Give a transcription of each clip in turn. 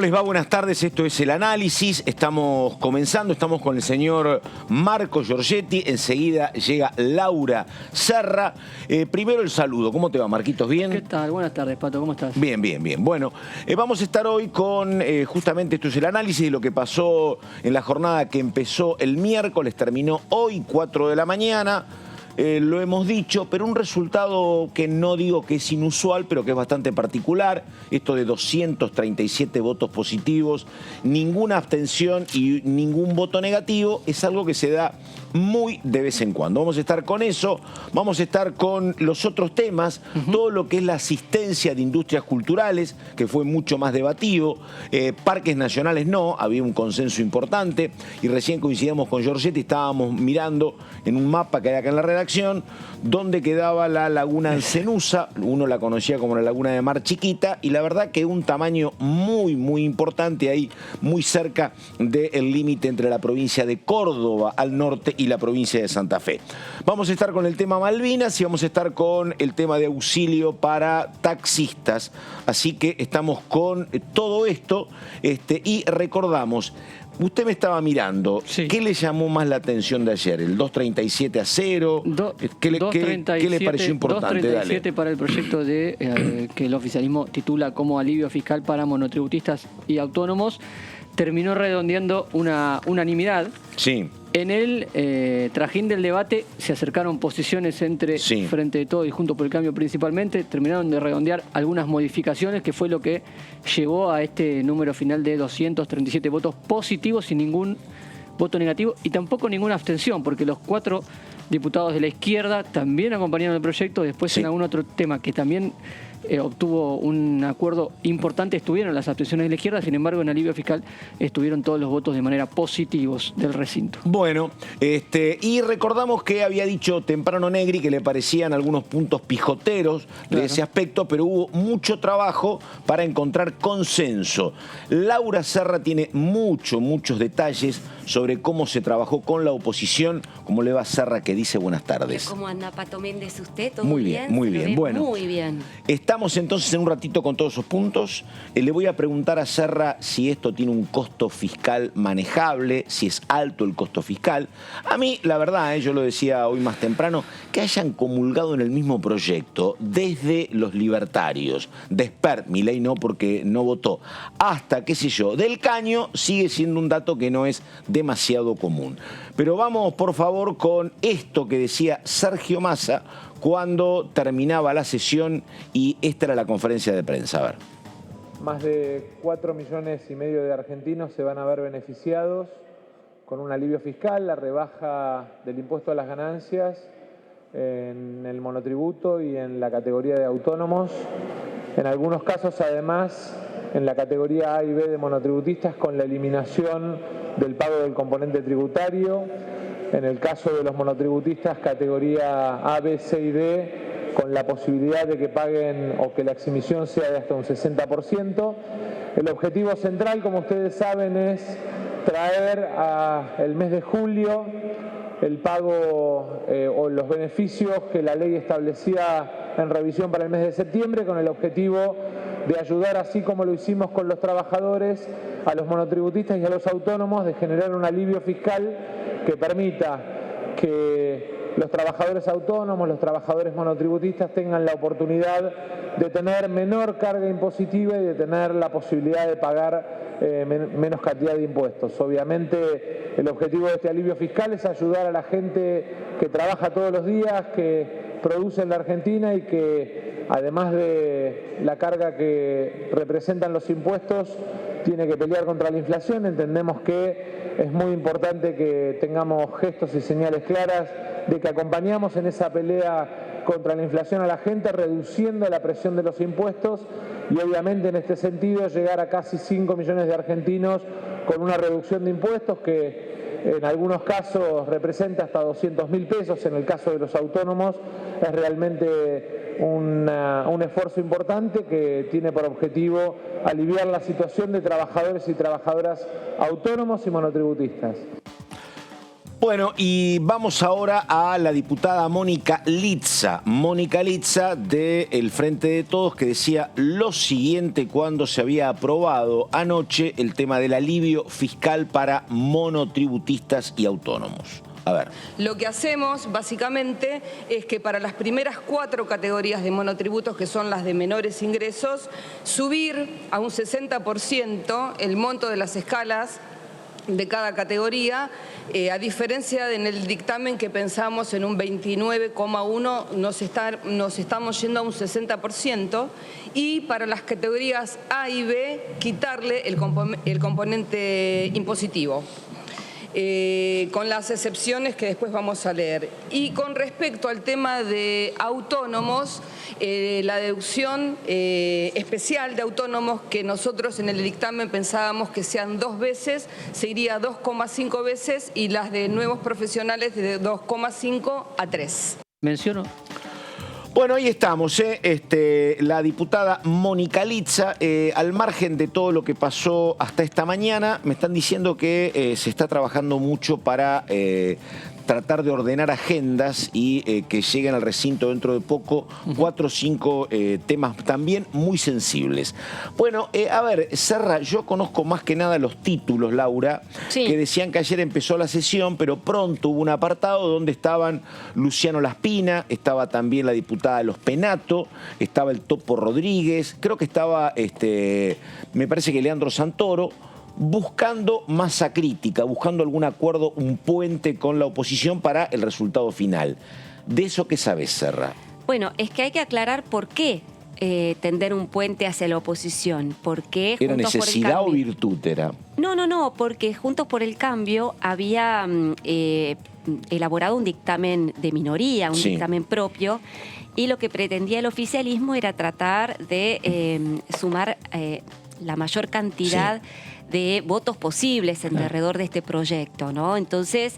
les va? Buenas tardes, esto es El Análisis. Estamos comenzando, estamos con el señor Marco Giorgetti. Enseguida llega Laura Serra. Primero el saludo. ¿Cómo te va, Marquitos? ¿Bien? ¿Qué tal? Buenas tardes, Pato. ¿Cómo estás? Bien, bien, bien. Bueno, vamos a estar hoy con, justamente esto es el análisis de lo que pasó en la jornada que empezó el miércoles, terminó hoy, 4 de la mañana. Lo hemos dicho, pero un resultado que no digo que es inusual, pero que es bastante particular. Esto de 237 votos positivos, ninguna abstención y ningún voto negativo, es algo que se da muy de vez en cuando. Vamos a estar con eso, vamos a estar con los otros temas, todo lo que es la asistencia de industrias culturales, que fue mucho más debatido, parques nacionales no, había un consenso importante, y recién coincidíamos con Giorgetti, estábamos mirando en un mapa que hay acá en la redacción, donde quedaba la laguna Encenusa, uno la conocía como la laguna de Mar Chiquita, y la verdad que un tamaño muy, muy importante ahí, muy cerca del límite entre la provincia de Córdoba al norte y la provincia de Santa Fe. Vamos a estar con el tema Malvinas y vamos a estar con el tema de auxilio para taxistas. Así que estamos con todo esto y recordamos, usted me estaba mirando, sí. ¿Qué le llamó más la atención de ayer? ¿El 237-0? ¿Qué le pareció importante? 237 Dale. Para el proyecto de que el oficialismo titula como alivio fiscal para monotributistas y autónomos. Terminó redondeando una unanimidad. Sí. En el trajín del debate se acercaron posiciones entre Frente de Todos y Juntos por el Cambio principalmente. Terminaron de redondear algunas modificaciones, que fue lo que llevó a este número final de 237 votos positivos sin ningún voto negativo y tampoco ninguna abstención, porque los 4 diputados de la izquierda también acompañaron el proyecto. Después en algún otro tema que también obtuvo un acuerdo importante, estuvieron las abstenciones de la izquierda, sin embargo en alivio fiscal estuvieron todos los votos de manera positivos del recinto. Bueno, y recordamos que había dicho temprano Negri que le parecían algunos puntos pijoteros de ese aspecto, pero hubo mucho trabajo para encontrar consenso. Laura Serra tiene muchos detalles sobre cómo se trabajó con la oposición. ¿Cómo le va, Serra, que dice buenas tardes? ¿Cómo anda, Pato Méndez, usted? ¿Todo muy bien? Muy bien, bueno. Muy bien. Estamos entonces en un ratito con todos esos puntos. Le voy a preguntar a Serra si esto tiene un costo fiscal manejable, si es alto el costo fiscal. A mí, la verdad, yo lo decía hoy más temprano, que hayan comulgado en el mismo proyecto desde los libertarios, de Espert, Milei no porque no votó, hasta, qué sé yo, Del Caño, sigue siendo un dato que no es demasiado común. Pero vamos, por favor, con esto que decía Sergio Massa cuando terminaba la sesión, y esta era la conferencia de prensa. A ver. Más de 4,5 millones de argentinos se van a ver beneficiados con un alivio fiscal, la rebaja del impuesto a las ganancias en el monotributo y en la categoría de autónomos. En algunos casos, además, en la categoría A y B de monotributistas, con la eliminación del pago del componente tributario. En el caso de los monotributistas, categoría A, B, C y D, con la posibilidad de que paguen o que la exhibición sea de hasta un 60%. El objetivo central, como ustedes saben, es traer el mes de julio el pago o los beneficios que la ley establecía en revisión para el mes de septiembre, con el objetivo de ayudar, así como lo hicimos con los trabajadores, a los monotributistas y a los autónomos, de generar un alivio fiscal que permita que los trabajadores autónomos, los trabajadores monotributistas tengan la oportunidad de tener menor carga impositiva y de tener la posibilidad de pagar menos cantidad de impuestos. Obviamente el objetivo de este alivio fiscal es ayudar a la gente que trabaja todos los días, que produce en la Argentina y que, además de la carga que representan los impuestos, tiene que pelear contra la inflación. Entendemos que es muy importante que tengamos gestos y señales claras de que acompañamos en esa pelea contra la inflación a la gente, reduciendo la presión de los impuestos y, obviamente, en este sentido, llegar a casi 5 millones de argentinos con una reducción de impuestos que en algunos casos representa hasta 200.000 pesos. En el caso de los autónomos es realmente un esfuerzo importante que tiene por objetivo aliviar la situación de trabajadores y trabajadoras autónomos y monotributistas. Bueno, y vamos ahora a la diputada Mónica Litza. Mónica Litza del Frente de Todos, que decía lo siguiente cuando se había aprobado anoche el tema del alivio fiscal para monotributistas y autónomos. A ver. Lo que hacemos básicamente es que para las primeras 4 categorías de monotributos, que son las de menores ingresos, subir a un 60% el monto de las escalas de cada categoría, a diferencia de en el dictamen que pensamos en un 29,1, nos estamos yendo a un 60%, y para las categorías A y B quitarle el componente impositivo. Con las excepciones que después vamos a leer. Y con respecto al tema de autónomos, la deducción especial de autónomos, que nosotros en el dictamen pensábamos que sean 2 veces, se iría a 2,5 veces, y las de nuevos profesionales de 2,5 a 3. Menciono. Bueno, ahí estamos, la diputada Mónica Litza, al margen de todo lo que pasó hasta esta mañana, me están diciendo que se está trabajando mucho para tratar de ordenar agendas y que lleguen al recinto dentro de poco 4 o 5 temas también muy sensibles. Bueno, a ver, Serra, yo conozco más que nada los títulos, Laura, sí, que decían que ayer empezó la sesión, pero pronto hubo un apartado donde estaban Luciano Laspina, estaba también la diputada Los Penato, estaba el Topo Rodríguez, creo que estaba, me parece que Leandro Santoro, buscando masa crítica, buscando algún acuerdo, un puente con la oposición para el resultado final. ¿De eso qué sabes, Serra? Bueno, es que hay que aclarar por qué tender un puente hacia la oposición. ¿Por qué? ¿Era necesidad o virtud? Era? No, porque Juntos por el Cambio había elaborado un dictamen de minoría, un dictamen propio, y lo que pretendía el oficialismo era tratar de sumar la mayor cantidad de votos posibles alrededor de este proyecto, ¿no? Entonces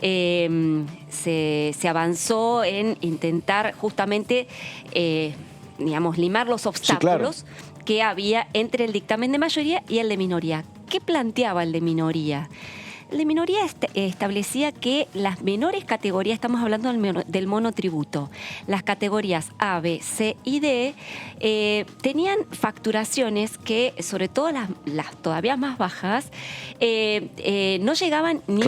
se avanzó en intentar justamente, digamos, limar los obstáculos que había entre el dictamen de mayoría y el de minoría. ¿Qué planteaba el de minoría? El de minoría establecía que las menores categorías, estamos hablando del monotributo, las categorías A, B, C y D, tenían facturaciones que, sobre todo las todavía más bajas, no llegaban ni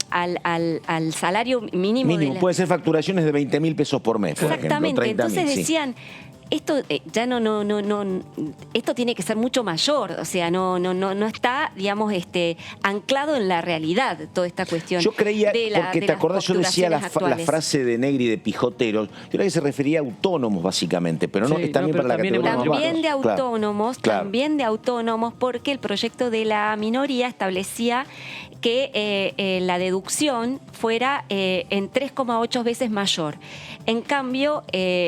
al salario mínimo. Puede ser facturaciones de 20.000 pesos por mes, por exactamente, ejemplo, 30.000, entonces decían... Esto ya esto tiene que ser mucho mayor, o sea, no está, digamos, anclado en la realidad toda esta cuestión. Yo creía, porque te acordás, yo decía la frase de Negri de Pijoteros, yo creo que se refería a autónomos básicamente, pero no, es también para la categoría. También de autónomos, porque el proyecto de la minoría establecía que la deducción fuera en 3,8 veces mayor. En cambio,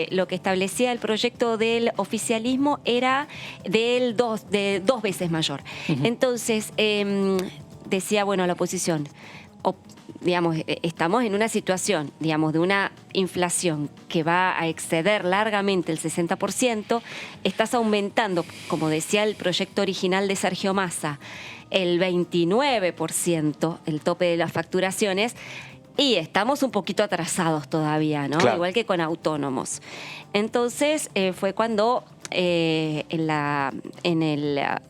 lo que establecía el proyecto del oficialismo era de 2 veces mayor. Entonces, decía, bueno, la oposición, digamos, estamos en una situación, digamos, de una inflación que va a exceder largamente el 60%, estás aumentando, como decía el proyecto original de Sergio Massa, el 29%, el tope de las facturaciones, y estamos un poquito atrasados todavía, ¿no? Igual que con autónomos. Entonces fue cuando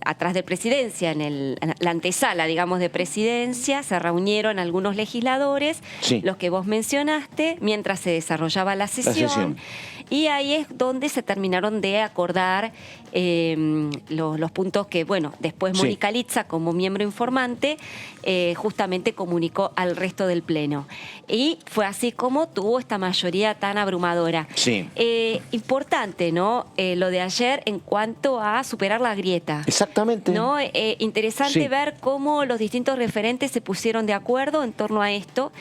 atrás de presidencia, en la antesala, digamos, de presidencia, se reunieron algunos legisladores, los que vos mencionaste, mientras se desarrollaba la sesión. Y ahí es donde se terminaron de acordar los puntos que, bueno, después Mónica Litza, como miembro informante, justamente comunicó al resto del Pleno. Y fue así como tuvo esta mayoría tan abrumadora. Importante, ¿no? Lo de ayer en cuanto a superar la grieta. Exactamente. ¿No? Interesante ver cómo los distintos referentes se pusieron de acuerdo en torno a esto.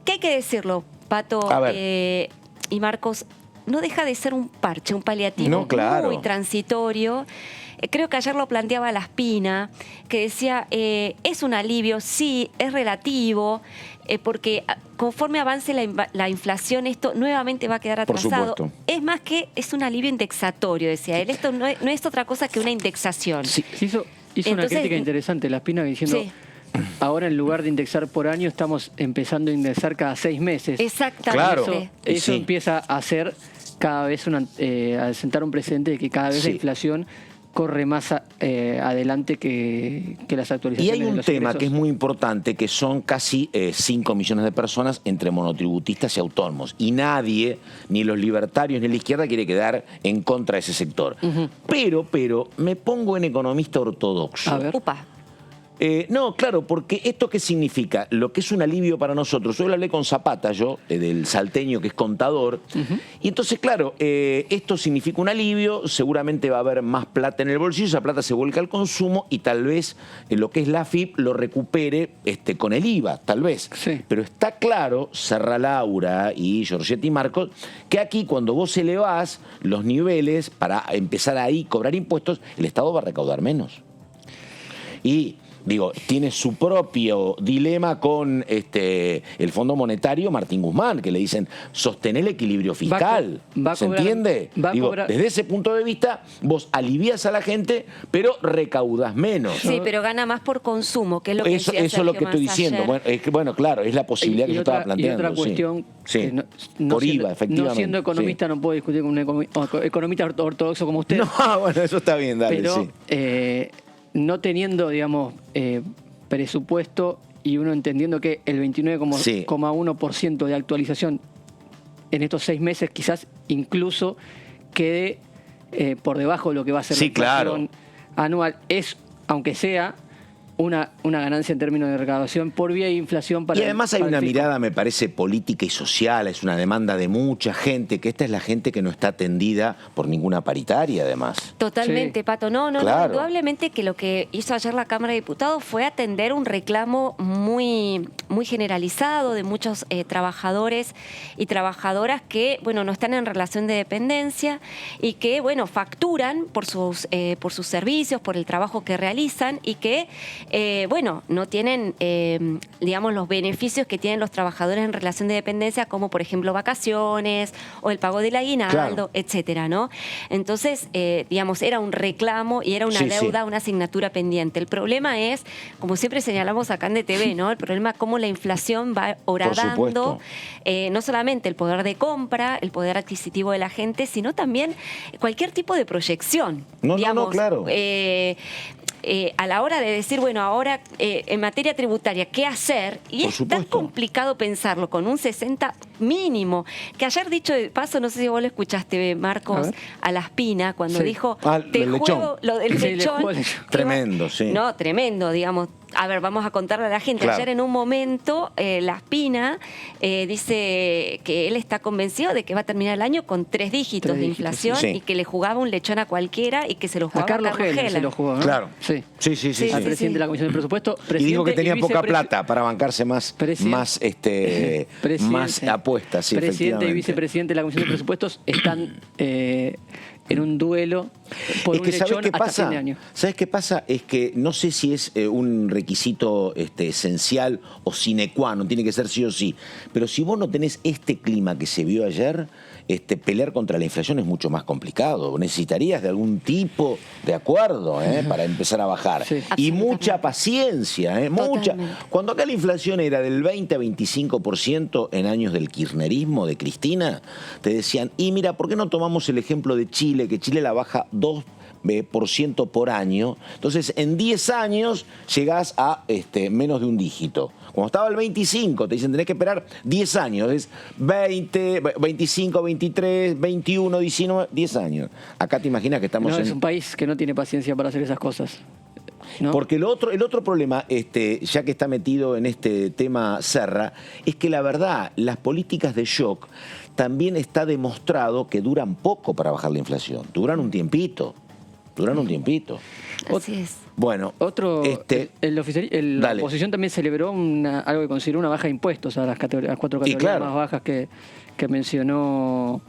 Que hay que decirlo, Pato y Marcos, no deja de ser un parche, un paliativo muy transitorio. Creo que ayer lo planteaba Laspina, que decía, es un alivio, sí, es relativo, porque conforme avance la inflación, esto nuevamente va a quedar atrasado. Es más que es un alivio indexatorio, decía él. Esto no es otra cosa que una indexación. Hizo una crítica interesante Laspina diciendo... ahora en lugar de indexar por año, estamos empezando a indexar cada 6 meses. Exactamente. Claro. Eso empieza a ser cada vez a sentar un precedente de que cada vez la inflación corre más adelante que las actualizaciones. Y hay un tema que es muy importante, que son casi 5 millones de personas entre monotributistas y autónomos. Y nadie, ni los libertarios ni la izquierda, quiere quedar en contra de ese sector. Pero me pongo en economista ortodoxo. A ver. Upa. No, claro, porque ¿esto qué significa? Lo que es un alivio para nosotros. Yo lo hablé con Zapata, del salteño que es contador, y entonces, claro, esto significa un alivio, seguramente va a haber más plata en el bolsillo, esa plata se vuelca al consumo y tal vez lo que es la AFIP lo recupere con el IVA, tal vez. Sí. Pero está claro, Serra Laura y Giorgetti Marcos, que aquí cuando vos elevás los niveles para empezar ahí a cobrar impuestos, el Estado va a recaudar menos. Y digo, tiene su propio dilema con el Fondo Monetario Martín Guzmán, que le dicen sostener el equilibrio fiscal. ¿Se entiende? Digo, desde ese punto de vista, vos alivias a la gente, pero recaudás menos. Sí, pero gana más por consumo, que es lo que eso decía es lo que Sergio estoy más diciendo. ayer. Bueno, claro, es la posibilidad que yo estaba planteando. Y otra cuestión, sí. que Por IVA, efectivamente. No siendo economista, no puedo discutir con un economista ortodoxo como usted. No, bueno, eso está bien, dale, pero, no teniendo, digamos, presupuesto y uno entendiendo que el 29,1% de actualización en estos 6 meses quizás incluso quede por debajo de lo que va a ser la inflación anual, es, aunque sea, una ganancia en términos de recaudación por vía de inflación. Y además hay una mirada, me parece, política y social, es una demanda de mucha gente, que esta es la gente que no está atendida por ninguna paritaria, además. Totalmente, Pato. No, Claro. indudablemente que lo que hizo ayer la Cámara de Diputados fue atender un reclamo muy, muy generalizado de muchos trabajadores y trabajadoras que, bueno, no están en relación de dependencia y que, bueno, facturan por sus servicios, por el trabajo que realizan y que bueno, no tienen, digamos, los beneficios que tienen los trabajadores en relación de dependencia, como por ejemplo vacaciones o el pago del aguinaldo, etcétera, ¿no? Entonces, digamos, era un reclamo y era una deuda, una asignatura pendiente. El problema es, como siempre señalamos acá en DTV, ¿no? El problema es cómo la inflación va horadando no solamente el poder de compra, el poder adquisitivo de la gente, sino también cualquier tipo de proyección. No, claro. A la hora de decir, bueno, ahora en materia tributaria, ¿qué hacer? Y es tan complicado pensarlo con un 60 mínimo, que ayer, dicho de paso, no sé si vos lo escuchaste, Marcos, a la Espina, cuando dijo, te juego lo del lechón. Tremendo, sí. No, tremendo, digamos. A ver, vamos a contarle a la gente. Claro. Ayer en un momento, la Espina dice que él está convencido de que va a terminar el año con 3 dígitos de inflación y que le jugaba un lechón a cualquiera y que se lo jugaba a Carlos Heller. Se lo jugó, ¿no? Claro. Sí. Al presidente de la Comisión de Presupuesto. Y dijo que tenía poca plata para bancarse más apuestas. Sí, presidente y vicepresidente de la Comisión de Presupuestos están en un duelo por un lechón hasta fin de año. ¿Sabes qué pasa? Es que no sé si es un requisito esencial o sine qua non, tiene que ser sí o sí. Pero si vos no tenés este clima que se vio ayer, pelear contra la inflación es mucho más complicado. Necesitarías de algún tipo de acuerdo para empezar a bajar. Sí. Y mucha paciencia. Mucha. Cuando acá la inflación era del 20 a 25% en años del kirchnerismo, de Cristina, te decían, y mira, ¿por qué no tomamos el ejemplo de Chile? Que Chile la baja 2% por año. Entonces, en 10 años llegás a menos de un dígito. Cuando estaba el 25, te dicen, tenés que esperar 10 años. Es 20, 25, 23, 21, 19, 10 años. Acá te imaginas que estamos es un país que no tiene paciencia para hacer esas cosas, ¿no? Porque el otro problema, ya que está metido en este tema Serra, es que la verdad, las políticas de shock también está demostrado que duran poco para bajar la inflación. Duran un tiempito. Así es. Bueno, la oposición también celebró algo que consideró una baja de impuestos a las 4 categorías más bajas que mencionó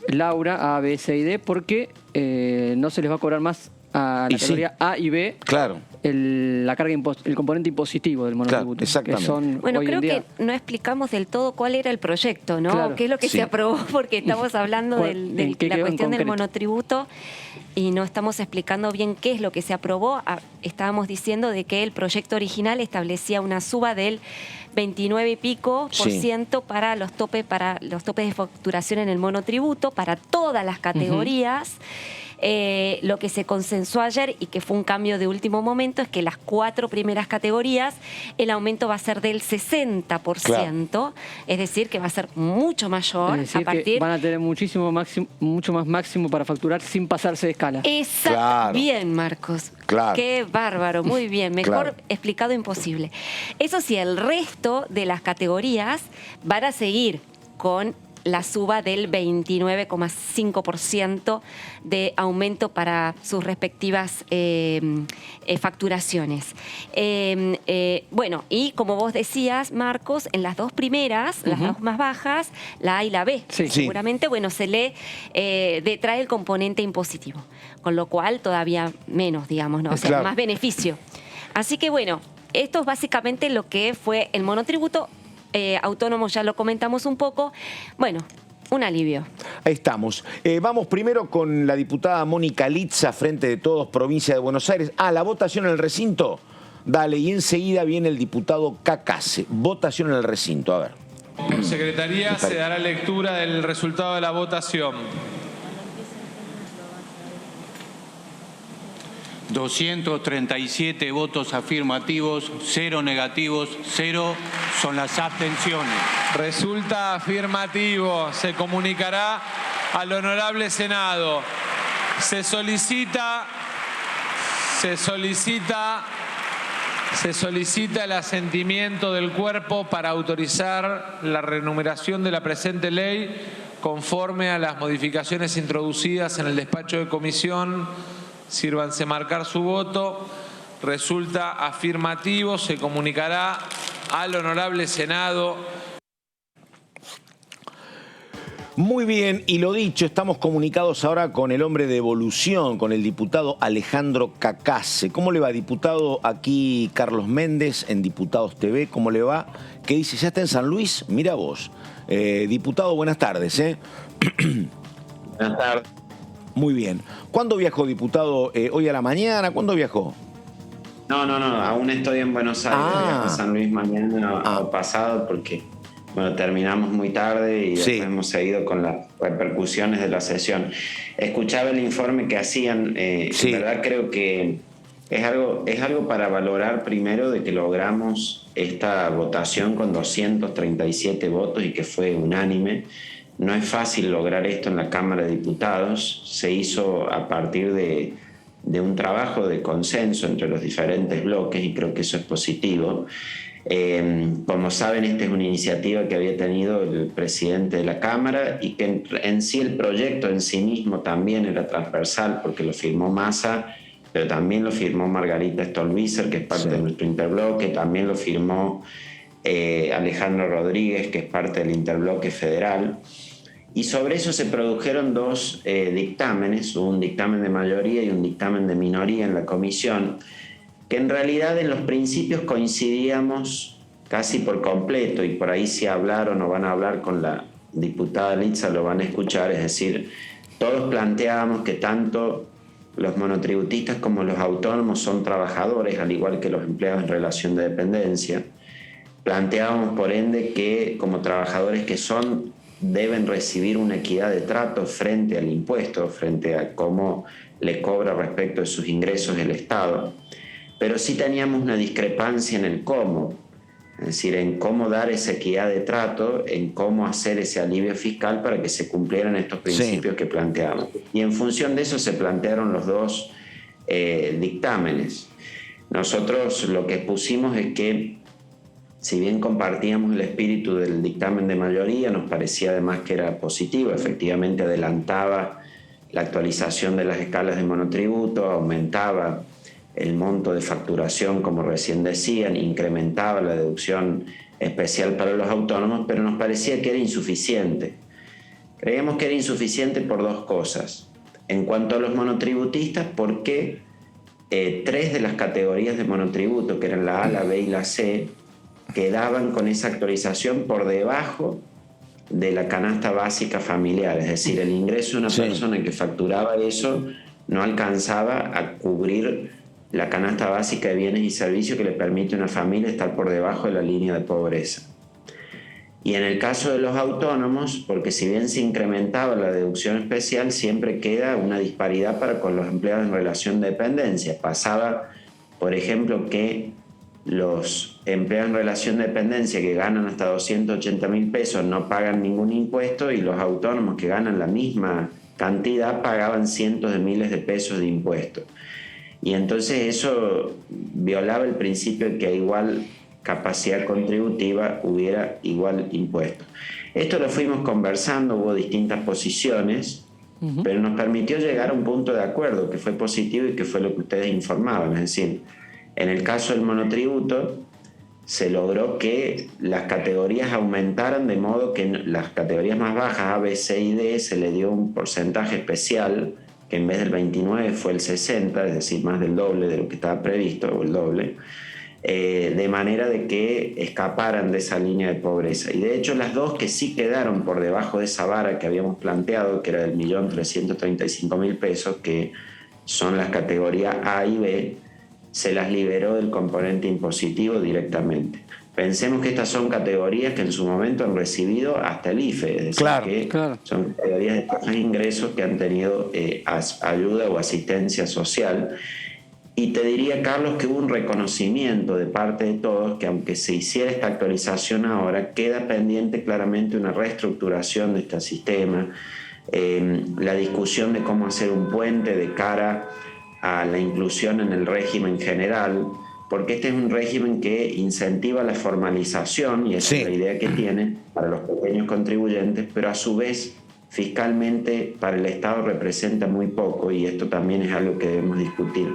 Laura, A, B, C y D, porque no se les va a cobrar más a la categoría A y B la carga el componente impositivo del monotributo. Claro, exactamente. Que son, bueno, hoy creo en día, que no explicamos del todo cuál era el proyecto, ¿no? Claro. ¿Qué es lo que Sí. se aprobó? Porque estamos hablando de la cuestión del monotributo y no estamos explicando bien qué es lo que se aprobó. Estábamos diciendo de que el proyecto original establecía una suba del 29 y pico % para los topes de facturación en el monotributo para todas las categorías. Lo que se consensuó ayer y que fue un cambio de último momento es que las 4 primeras categorías el aumento va a ser del 60%, claro. Es decir, que va a ser mucho mayor. Es decir, que van a tener mucho más máximo para facturar sin pasarse de escala. Exacto. Claro. Bien, Marcos. Claro. Qué bárbaro, muy bien. Mejor explicado imposible. Eso sí, el resto de las categorías van a seguir con la suba del 29,5% de aumento para sus respectivas facturaciones. Bueno, y como vos decías, Marcos, en las 2 primeras, las 2 más bajas, la A y la B, seguramente, bueno, se le detrae el componente impositivo, con lo cual todavía menos, digamos, ¿no? O sea, más beneficio. Así que, bueno, esto es básicamente lo que fue el monotributo. Autónomo ya lo comentamos un poco. Bueno, un alivio. Ahí estamos. Vamos primero con la diputada Mónica Litza, Frente de Todos, provincia de Buenos Aires. La votación en el recinto. Dale, y enseguida viene el diputado Cacase. Votación en el recinto, a ver. Por secretaría se dará lectura del resultado de la votación. 237 votos afirmativos, 0 negativos, 0 son las abstenciones. Resulta afirmativo. Se comunicará al honorable Senado. Se solicita el asentimiento del cuerpo para autorizar la remuneración de la presente ley conforme a las modificaciones introducidas en el despacho de comisión. Sírvanse marcar su voto. Resulta afirmativo. Se comunicará al honorable Senado. Muy bien, y lo dicho, estamos comunicados ahora con el hombre de Evolución, con el diputado Alejandro Cacase. ¿Cómo le va, diputado? Aquí Carlos Méndez en Diputados TV. ¿Cómo le va? ¿Qué dice? ¿Ya está en San Luis? Mira vos. Diputado, buenas tardes. Buenas tardes. Muy bien. ¿Cuándo viajó, diputado? ¿Hoy a la mañana? ¿Cuándo viajó? No, aún estoy en Buenos Aires. Viajo a San Luis mañana o pasado porque, bueno, terminamos muy tarde y después hemos seguido con las repercusiones de la sesión. Escuchaba el informe que hacían. En verdad creo que es algo para valorar primero de que logramos esta votación con 237 votos y que fue unánime. No es fácil lograr esto en la Cámara de Diputados. Se hizo a partir de un trabajo de consenso entre los diferentes bloques y creo que eso es positivo. Como saben, esta es una iniciativa que había tenido el presidente de la Cámara y que en sí el proyecto en sí mismo también era transversal porque lo firmó Massa, pero también lo firmó Margarita Stolbizer, que es parte de nuestro interbloque, también lo firmó Alejandro Rodríguez, que es parte del interbloque federal. Y sobre eso se produjeron 2 dictámenes, un dictamen de mayoría y un dictamen de minoría en la comisión, que en realidad en los principios coincidíamos casi por completo, y por ahí si hablaron o van a hablar con la diputada Litza lo van a escuchar, es decir, todos planteábamos que tanto los monotributistas como los autónomos son trabajadores, al igual que los empleados en relación de dependencia. Planteábamos por ende que como trabajadores que son deben recibir una equidad de trato frente al impuesto, frente a cómo le cobra respecto de sus ingresos el Estado. Pero sí teníamos una discrepancia en el cómo, es decir, en cómo dar esa equidad de trato, en cómo hacer ese alivio fiscal para que se cumplieran estos principios que planteamos. Y en función de eso se plantearon los 2 dictámenes. Nosotros lo que pusimos es que si bien compartíamos el espíritu del dictamen de mayoría, nos parecía además que era positivo, efectivamente adelantaba la actualización de las escalas de monotributo, aumentaba el monto de facturación, como recién decían, incrementaba la deducción especial para los autónomos, pero nos parecía que era insuficiente. Creíamos que era insuficiente por 2 cosas. En cuanto a los monotributistas, porque 3 de las categorías de monotributo, que eran la A, la B y la C, quedaban con esa actualización por debajo de la canasta básica familiar. Es decir, el ingreso de una persona que facturaba eso no alcanzaba a cubrir la canasta básica de bienes y servicios que le permite a una familia estar por debajo de la línea de pobreza. Y en el caso de los autónomos, porque si bien se incrementaba la deducción especial, siempre queda una disparidad para con los empleados en relación de dependencia. Pasaba, por ejemplo, que los empleados en relación de dependencia que ganan hasta 280.000 pesos no pagan ningún impuesto, y los autónomos que ganan la misma cantidad pagaban cientos de miles de pesos de impuestos. Y entonces eso violaba el principio de que a igual capacidad contributiva hubiera igual impuesto. Esto lo fuimos conversando, hubo distintas posiciones, pero nos permitió llegar a un punto de acuerdo que fue positivo y que fue lo que ustedes informaban. Es decir, en el caso del monotributo se logró que las categorías aumentaran, de modo que las categorías más bajas, A, B, C y D, se le dio un porcentaje especial que en vez del 29 fue el 60, es decir, más del doble de lo que estaba previsto, o el doble, de manera de que escaparan de esa línea de pobreza. Y de hecho las dos que sí quedaron por debajo de esa vara que habíamos planteado, que era del 1.335.000 pesos, que son las categorías A y B, se las liberó del componente impositivo directamente. Pensemos que estas son categorías que en su momento han recibido hasta el IFE, es decir, son categorías de bajos ingresos que han tenido ayuda o asistencia social. Y te diría, Carlos, que hubo un reconocimiento de parte de todos que aunque se hiciera esta actualización ahora, queda pendiente claramente una reestructuración de este sistema, la discusión de cómo hacer un puente de cara a la inclusión en el régimen general, porque este es un régimen que incentiva la formalización, y esa es la idea que tiene para los pequeños contribuyentes, pero a su vez fiscalmente para el Estado representa muy poco, y esto también es algo que debemos discutir.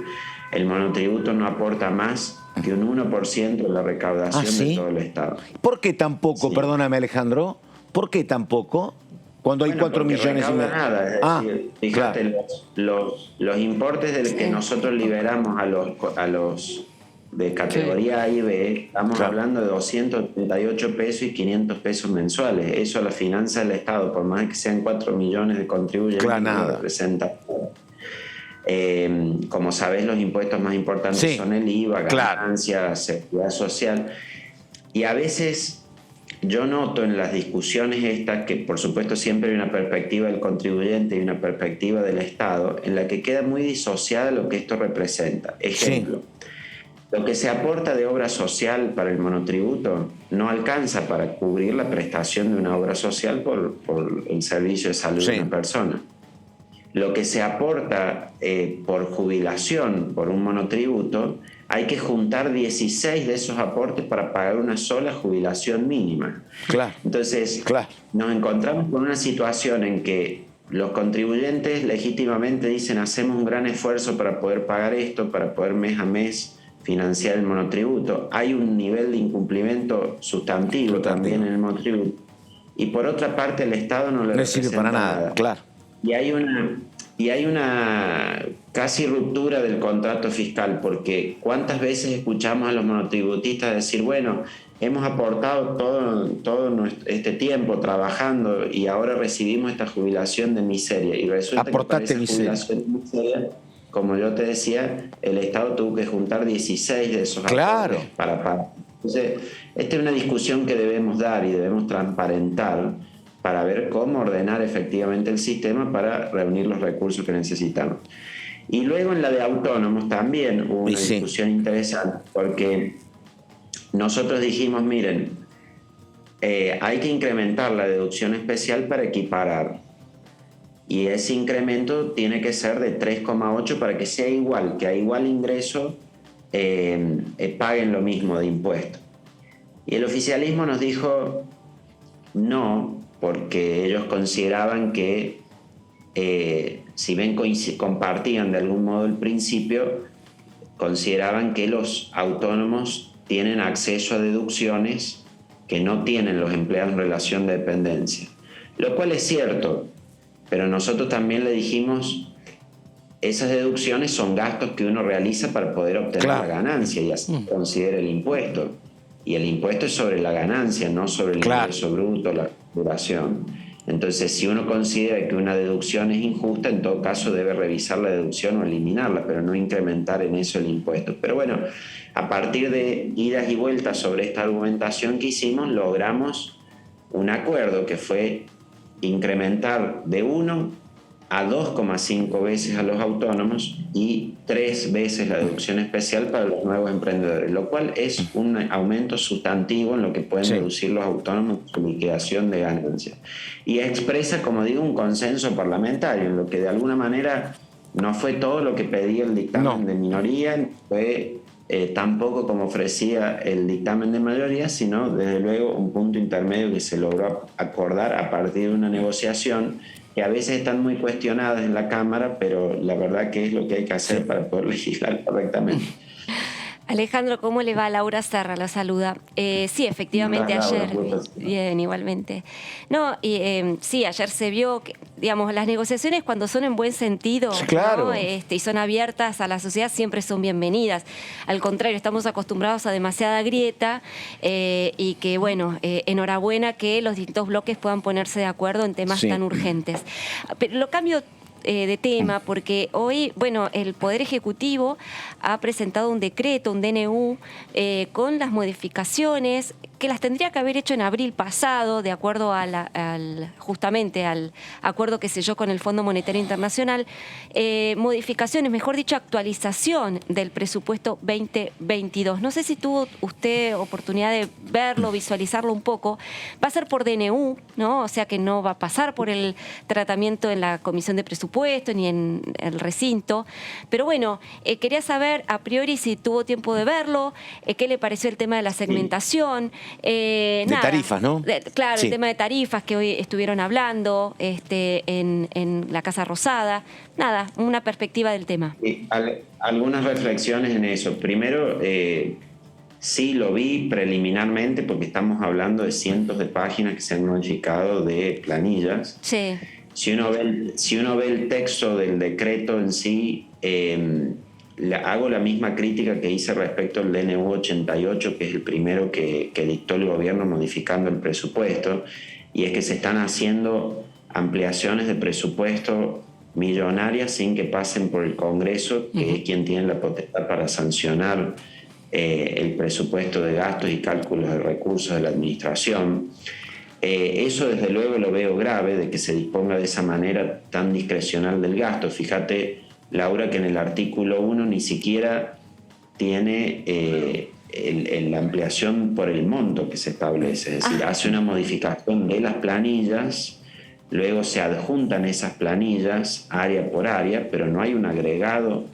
El monotributo no aporta más que un 1% de la recaudación de todo el Estado. ¿Por qué tan poco? Perdóname, Alejandro. ¿Por qué tan poco? Cuando hay 4 millones y medio. Nada, es decir, fíjate, los importes del que nosotros liberamos a los de categoría A y B, estamos hablando de 238 pesos y 500 pesos mensuales. Eso a la finanza del Estado, por más que sean 4 millones de contribuyentes, no representa. Como sabés, los impuestos más importantes son el IVA, ganancias, seguridad social. Y a veces yo noto en las discusiones estas que, por supuesto, siempre hay una perspectiva del contribuyente y una perspectiva del Estado, en la que queda muy disociada lo que esto representa. Ejemplo, lo que se aporta de obra social para el monotributo no alcanza para cubrir la prestación de una obra social por el servicio de salud de una persona. Lo que se aporta por jubilación, por un monotributo, hay que juntar 16 de esos aportes para pagar una sola jubilación mínima. Entonces, nos encontramos con una situación en que los contribuyentes legítimamente dicen: hacemos un gran esfuerzo para poder pagar esto, para poder mes a mes financiar el monotributo. Hay un nivel de incumplimiento sustantivo también en el monotributo. Y por otra parte, el Estado no le sirve para nada. Y hay una casi ruptura del contrato fiscal, porque ¿cuántas veces escuchamos a los monotributistas decir: bueno, hemos aportado todo este tiempo trabajando y ahora recibimos esta jubilación de miseria? Y resulta que para esa jubilación de miseria, como yo te decía, el Estado tuvo que juntar 16 de esos aportes para pagar. Entonces, esta es una discusión que debemos dar y debemos transparentar para ver cómo ordenar efectivamente el sistema para reunir los recursos que necesitamos. Y luego en la de autónomos también hubo una discusión interesante, porque nosotros dijimos: miren, hay que incrementar la deducción especial para equiparar, y ese incremento tiene que ser de 3,8 para que sea igual, que a igual ingreso paguen lo mismo de impuestos. Y el oficialismo nos dijo no, porque ellos consideraban que, si bien compartían de algún modo el principio, consideraban que los autónomos tienen acceso a deducciones que no tienen los empleados en relación de dependencia. Lo cual es cierto, pero nosotros también le dijimos: esas deducciones son gastos que uno realiza para poder obtener la ganancia y así se considera el impuesto. Y el impuesto es sobre la ganancia, no sobre el ingreso bruto, la facturación. Entonces, si uno considera que una deducción es injusta, en todo caso debe revisar la deducción o eliminarla, pero no incrementar en eso el impuesto. Pero bueno, a partir de idas y vueltas sobre esta argumentación que hicimos, logramos un acuerdo que fue incrementar de 1 a 2,5 veces a los autónomos y 3 veces la deducción especial para los nuevos emprendedores, lo cual es un aumento sustantivo en lo que pueden deducir los autónomos en su liquidación de ganancias. Y expresa, como digo, un consenso parlamentario, en lo que de alguna manera no fue todo lo que pedía el dictamen de minoría, fue tampoco como ofrecía el dictamen de mayoría, sino desde luego un punto intermedio que se logró acordar a partir de una negociación que a veces están muy cuestionadas en la Cámara, pero la verdad que es lo que hay que hacer para poder legislar correctamente. Alejandro, ¿cómo le va? Laura Serra la saluda. Sí, efectivamente, ayer... Bien, igualmente. No, sí, ayer se vio que, digamos, las negociaciones cuando son en buen sentido, ¿no? Y son abiertas a la sociedad, siempre son bienvenidas. Al contrario, estamos acostumbrados a demasiada grieta y que, bueno, enhorabuena que los distintos bloques puedan ponerse de acuerdo en temas tan urgentes. Pero lo cambio de tema, porque hoy, bueno, el Poder Ejecutivo ha presentado un decreto, un DNU, con las modificaciones que las tendría que haber hecho en abril pasado, de acuerdo justamente al acuerdo que selló con el Fondo Monetario Internacional, modificaciones, mejor dicho, actualización del presupuesto 2022. No sé si tuvo usted oportunidad de verlo, visualizarlo un poco. Va a ser por DNU, ¿no? O sea que no va a pasar por el tratamiento en la Comisión de Presupuesto ni en el recinto. Pero bueno, quería saber a priori si tuvo tiempo de verlo, qué le pareció el tema de la segmentación. De tarifas, ¿no? Claro, el tema de tarifas que hoy estuvieron hablando en la Casa Rosada. Nada, una perspectiva del tema. Algunas reflexiones en eso. Primero, sí lo vi preliminarmente porque estamos hablando de cientos de páginas que se han modificado de planillas. Sí. Si uno ve el texto del decreto en sí, hago la misma crítica que hice respecto al DNU 88, que es el primero que dictó el gobierno modificando el presupuesto, y es que se están haciendo ampliaciones de presupuesto millonarias sin que pasen por el Congreso, que es quien tiene la potestad para sancionar el presupuesto de gastos y cálculos de recursos de la administración. Eso desde luego lo veo grave, de que se disponga de esa manera tan discrecional del gasto. Fíjate, Laura, que en el artículo 1 ni siquiera tiene la ampliación por el monto que se establece, es decir, hace una modificación de las planillas, luego se adjuntan esas planillas área por área, pero no hay un agregado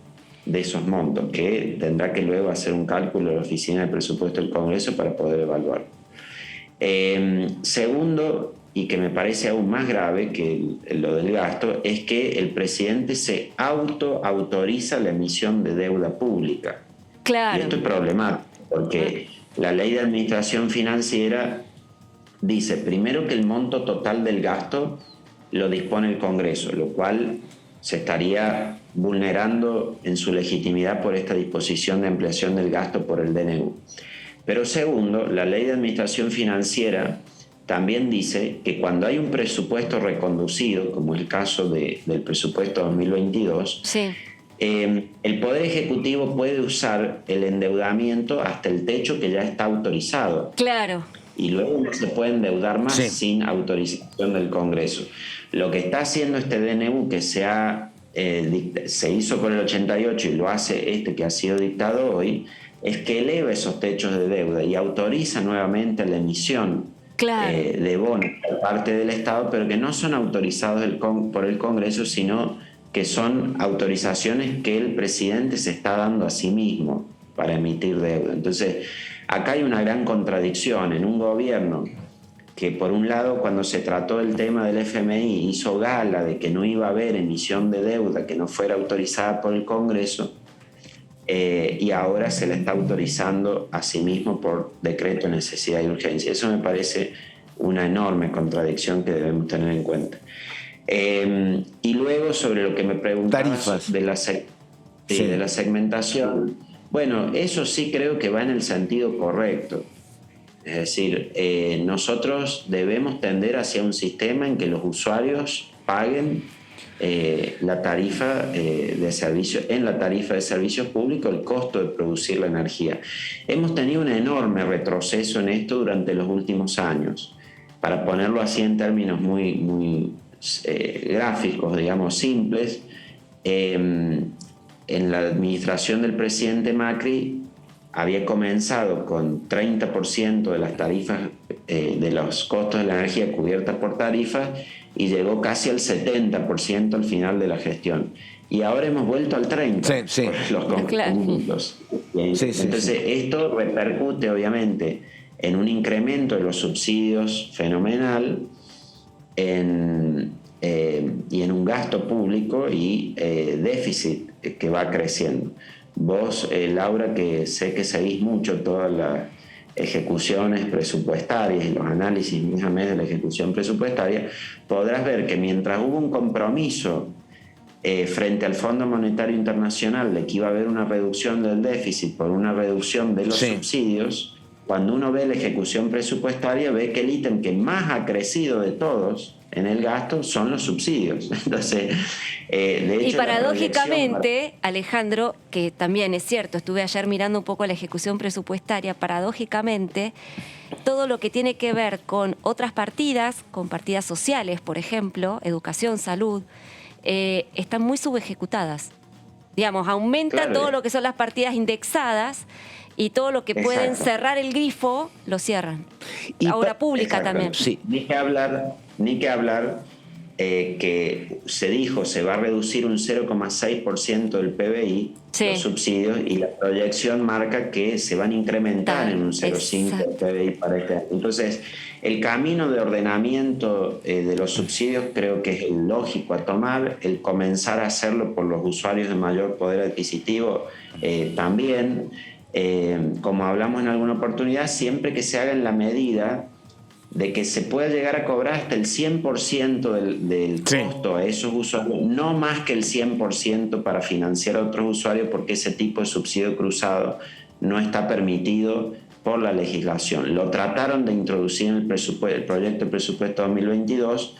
de esos montos, que tendrá que luego hacer un cálculo de la Oficina de Presupuesto del Congreso para poder evaluar. Segundo, y que me parece aún más grave que lo del gasto, es que el presidente se autoriza la emisión de deuda pública. Claro. Y esto es problemático, porque la Ley de Administración Financiera dice primero que el monto total del gasto lo dispone el Congreso, lo cual se estaría vulnerando en su legitimidad por esta disposición de ampliación del gasto por el DNU. Pero segundo, la Ley de Administración Financiera también dice que cuando hay un presupuesto reconducido, como es el caso del presupuesto 2022, el Poder Ejecutivo puede usar el endeudamiento hasta el techo que ya está autorizado. Claro. Y luego no se puede endeudar más sin autorización del Congreso. Lo que está haciendo este DNU, que se hizo por el 88 y lo hace que ha sido dictado hoy, es que eleva esos techos de deuda y autoriza nuevamente la emisión de bonos por parte del Estado, pero que no son autorizados por el Congreso, sino que son autorizaciones que el presidente se está dando a sí mismo para emitir deuda. Entonces, acá hay una gran contradicción en un gobierno que, por un lado, cuando se trató el tema del FMI, hizo gala de que no iba a haber emisión de deuda que no fuera autorizada por el Congreso, y ahora se le está autorizando a sí mismo por decreto de necesidad y urgencia. Eso me parece una enorme contradicción que debemos tener en cuenta. Y luego sobre lo que me preguntabas de la segmentación, bueno, eso sí creo que va en el sentido correcto. Es decir, nosotros debemos tender hacia un sistema en que los usuarios paguen la tarifa de servicio, en la tarifa de servicios públicos, el costo de producir la energía. Hemos tenido un enorme retroceso en esto durante los últimos años. Para ponerlo así en términos muy gráficos, digamos, simples, en la administración del presidente Macri había comenzado con 30% de las tarifas, de los costos de la energía cubiertas por tarifas, y llegó casi al 70% al final de la gestión. Y ahora hemos vuelto al 30%. Sí. Los compromisos. Entonces, esto repercute obviamente en un incremento de los subsidios fenomenal, y en un gasto público y déficit que va creciendo. Vos, Laura, que sé que seguís mucho todas las ejecuciones presupuestarias y los análisis mes a mes de la ejecución presupuestaria, podrás ver que mientras hubo un compromiso frente al Fondo Monetario Internacional de que iba a haber una reducción del déficit por una reducción de los subsidios, cuando uno ve la ejecución presupuestaria ve que el ítem que más ha crecido de todos en el gasto son los subsidios. Entonces, de hecho, y paradójicamente, Alejandro, que también es cierto, estuve ayer mirando un poco la ejecución presupuestaria, paradójicamente, todo lo que tiene que ver con otras partidas, con partidas sociales, por ejemplo, educación, salud, están muy subejecutadas. Digamos, aumenta todo lo que son las partidas indexadas, y todo lo que pueden cerrar el grifo, lo cierran. La obra pública también. Sí. Ni que hablar que se dijo se va a reducir un 0,6% del PBI, los subsidios, y la proyección marca que se van a incrementar en un 0,5% del PBI para este año. Entonces, el camino de ordenamiento de los subsidios creo que es el lógico a tomar, el comenzar a hacerlo por los usuarios de mayor poder adquisitivo también. Como hablamos en alguna oportunidad, siempre que se haga en la medida de que se pueda llegar a cobrar hasta el 100% del costo a esos usuarios, no más que el 100% para financiar a otros usuarios, porque ese tipo de subsidio cruzado no está permitido por la legislación. Lo trataron de introducir en el proyecto de presupuesto 2022,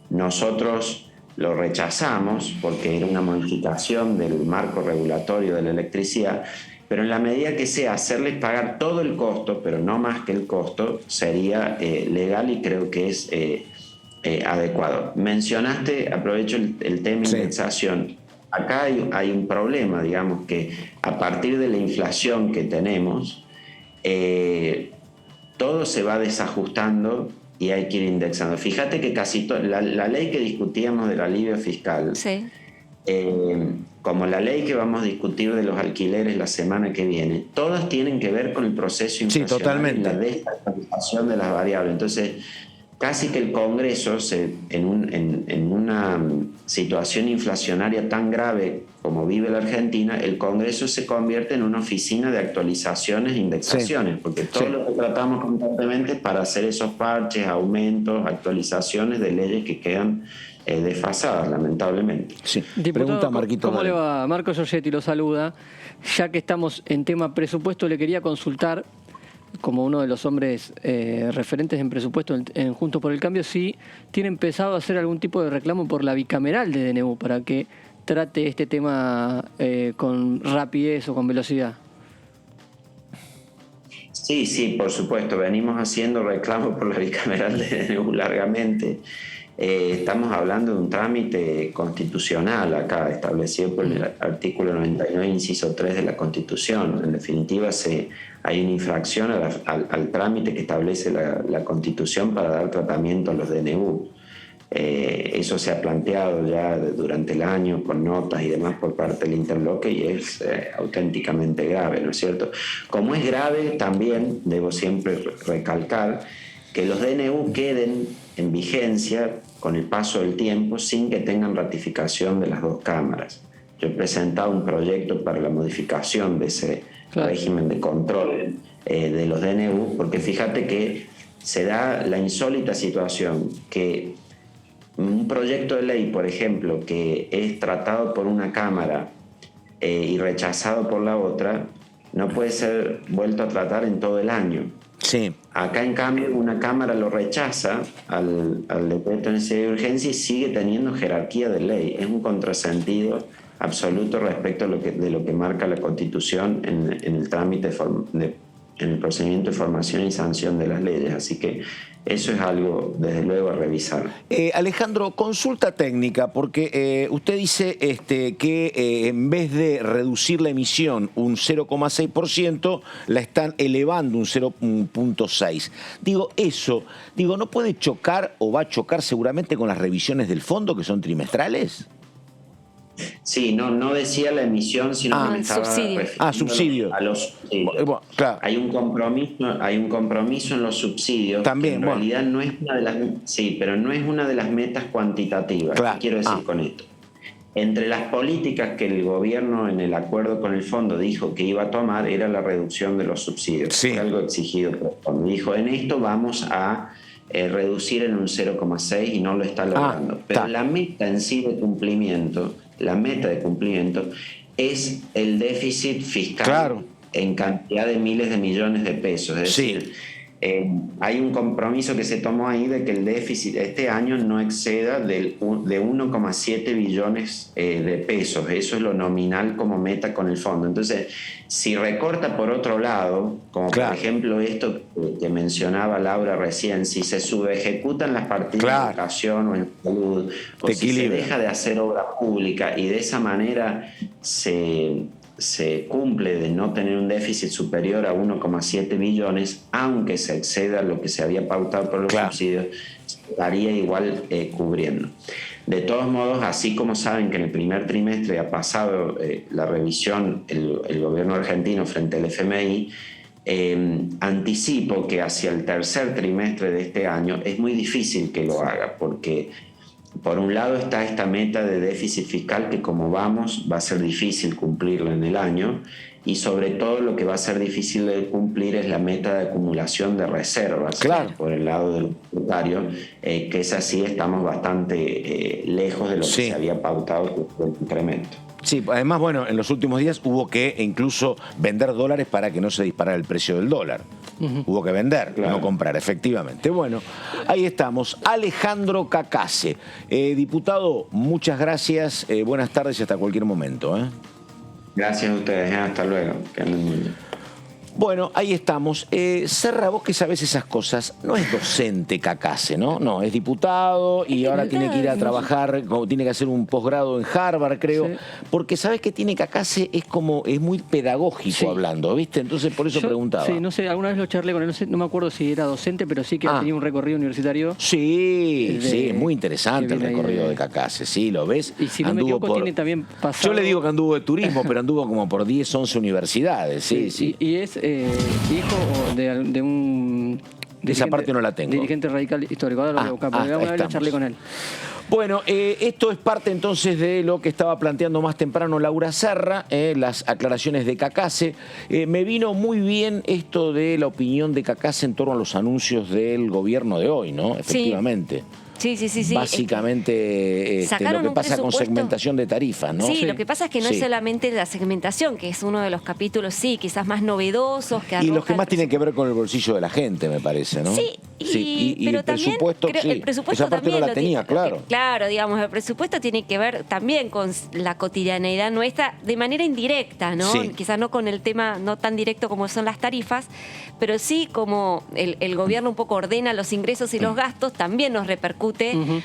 nosotros lo rechazamos porque era una modificación del marco regulatorio de la electricidad, pero en la medida que sea hacerles pagar todo el costo, pero no más que el costo, sería legal y creo que es adecuado. Mencionaste, aprovecho el tema indexación. Acá hay un problema, digamos, que a partir de la inflación que tenemos, todo se va desajustando y hay que ir indexando. Fíjate que casi la ley que discutíamos del alivio fiscal, como la ley que vamos a discutir de los alquileres la semana que viene, todas tienen que ver con el proceso inflacionario y la desestabilización de las variables. Entonces, casi que el Congreso, en una situación inflacionaria tan grave como vive la Argentina, el Congreso se convierte en una oficina de actualizaciones e indexaciones, porque todo lo que tratamos constantemente es para hacer esos parches, aumentos, actualizaciones de leyes que quedan desfasadas, lamentablemente. Diputado, pregunta Marquito. ¿Cómo le va? Marco Giorgetti lo saluda. Ya que estamos en tema presupuesto, le quería consultar, como uno de los hombres referentes en presupuesto en Juntos por el Cambio, si tiene empezado a hacer algún tipo de reclamo por la bicameral de DNU para que trate este tema con rapidez o con velocidad. Sí, por supuesto. Venimos haciendo reclamos por la bicameral de DNU largamente. Estamos hablando de un trámite constitucional acá, establecido por el artículo 99, inciso 3 de la Constitución. En definitiva, hay una infracción al trámite que establece la Constitución para dar tratamiento a los DNU. Eso se ha planteado ya durante el año con notas y demás por parte del interbloque y es auténticamente grave, ¿no es cierto? Como es grave, también debo siempre recalcar que los DNU queden en vigencia con el paso del tiempo sin que tengan ratificación de las dos cámaras. Yo he presentado un proyecto para la modificación de ese régimen de control de los DNU, porque fíjate que se da la insólita situación que un proyecto de ley, por ejemplo, que es tratado por una Cámara y rechazado por la otra, no puede ser vuelto a tratar en todo el año. Sí. Acá, en cambio, una Cámara lo rechaza al decreto de necesidad de urgencia y sigue teniendo jerarquía de ley. Es un contrasentido absoluto respecto a de lo que marca la Constitución en el trámite en el procedimiento de formación y sanción de las leyes. Así que eso es algo, desde luego, a revisar. Alejandro, consulta técnica, porque usted dice que en vez de reducir la emisión un 0,6%, la están elevando un 0,6%. Digo, ¿no puede chocar o va a chocar seguramente con las revisiones del fondo, que son trimestrales? Sí, no decía la emisión, sino que me estaba refiriendo subsidio. a los subsidios. Bueno, claro. Hay un compromiso en los subsidios. También, que en realidad no es una de las, pero no es una de las metas cuantitativas. Claro. ¿Qué quiero decir con esto? Entre las políticas que el gobierno en el acuerdo con el fondo dijo que iba a tomar era la reducción de los subsidios. Sí. Fue algo exigido por el fondo. Dijo, en esto vamos a reducir en un 0,6 y no lo está logrando. Pero la meta en sí de cumplimiento, es el déficit fiscal en cantidad de miles de millones de pesos. Es decir, hay un compromiso que se tomó ahí de que el déficit este año no exceda de 1,7 billones de pesos. Eso es lo nominal como meta con el fondo. Entonces, si recorta por otro lado, como por ejemplo esto que mencionaba Laura recién, si se subejecutan las partidas de educación o en salud, o si se deja de hacer obra pública y de esa manera se cumple de no tener un déficit superior a 1,7 billones, aunque se exceda lo que se había pautado por los subsidios, se estaría igual cubriendo. De todos modos, así como saben que en el primer trimestre ha pasado la revisión el gobierno argentino frente al FMI, anticipo que hacia el tercer trimestre de este año es muy difícil que lo haga, porque por un lado está esta meta de déficit fiscal que, como vamos, va a ser difícil cumplirlo en el año, y sobre todo lo que va a ser difícil de cumplir es la meta de acumulación de reservas por el lado del tributario, que es así, estamos bastante lejos de lo que se había pautado con el incremento. Sí, además, bueno, en los últimos días hubo que incluso vender dólares para que no se disparara el precio del dólar. Hubo que vender, no comprar, efectivamente. Bueno, ahí estamos. Alejandro Cacase. Diputado, muchas gracias. Buenas tardes y hasta cualquier momento. Gracias a ustedes. Hasta luego. Que anden muy bien. Bueno, ahí estamos. Serra, vos que sabés esas cosas, no es docente Cacase, ¿no? No, es diputado y ahora tiene que ir a trabajar, tiene que hacer un posgrado en Harvard, creo. Porque sabés que tiene Cacase, es muy pedagógico hablando, ¿viste? Entonces por eso preguntaba. Sí, no sé, alguna vez lo charlé con él, no me acuerdo si era docente, pero sí que ha tenido un recorrido universitario. Sí, es muy interesante el recorrido de Cacase, sí, ¿lo ves? Y si no me equivoco, tiene también pasado... Yo le digo que anduvo de turismo, pero anduvo como por 10, 11 universidades, sí. Y es hijo de un... Esa parte no la tengo. Dirigente radical histórico. Ahora lo voy a buscar, porque una vez charlé con él. Bueno, esto es parte entonces de lo que estaba planteando más temprano Laura Serra, las aclaraciones de Cacase. Me vino muy bien esto de la opinión de Cacase en torno a los anuncios del gobierno de hoy, ¿no? Efectivamente. Sí. Básicamente lo que pasa con segmentación de tarifas, ¿no? Sí, lo que pasa es que no es solamente la segmentación, que es uno de los capítulos, quizás más novedosos. Y los que más tienen que ver con el bolsillo de la gente, me parece, ¿no? Pero el presupuesto, el presupuesto esa parte también no la tenía, claro. Claro, digamos, el presupuesto tiene que ver también con la cotidianeidad nuestra, de manera indirecta, ¿no? Quizás no con el tema no tan directo como son las tarifas, pero sí como el gobierno un poco ordena los ingresos y los gastos, también nos repercute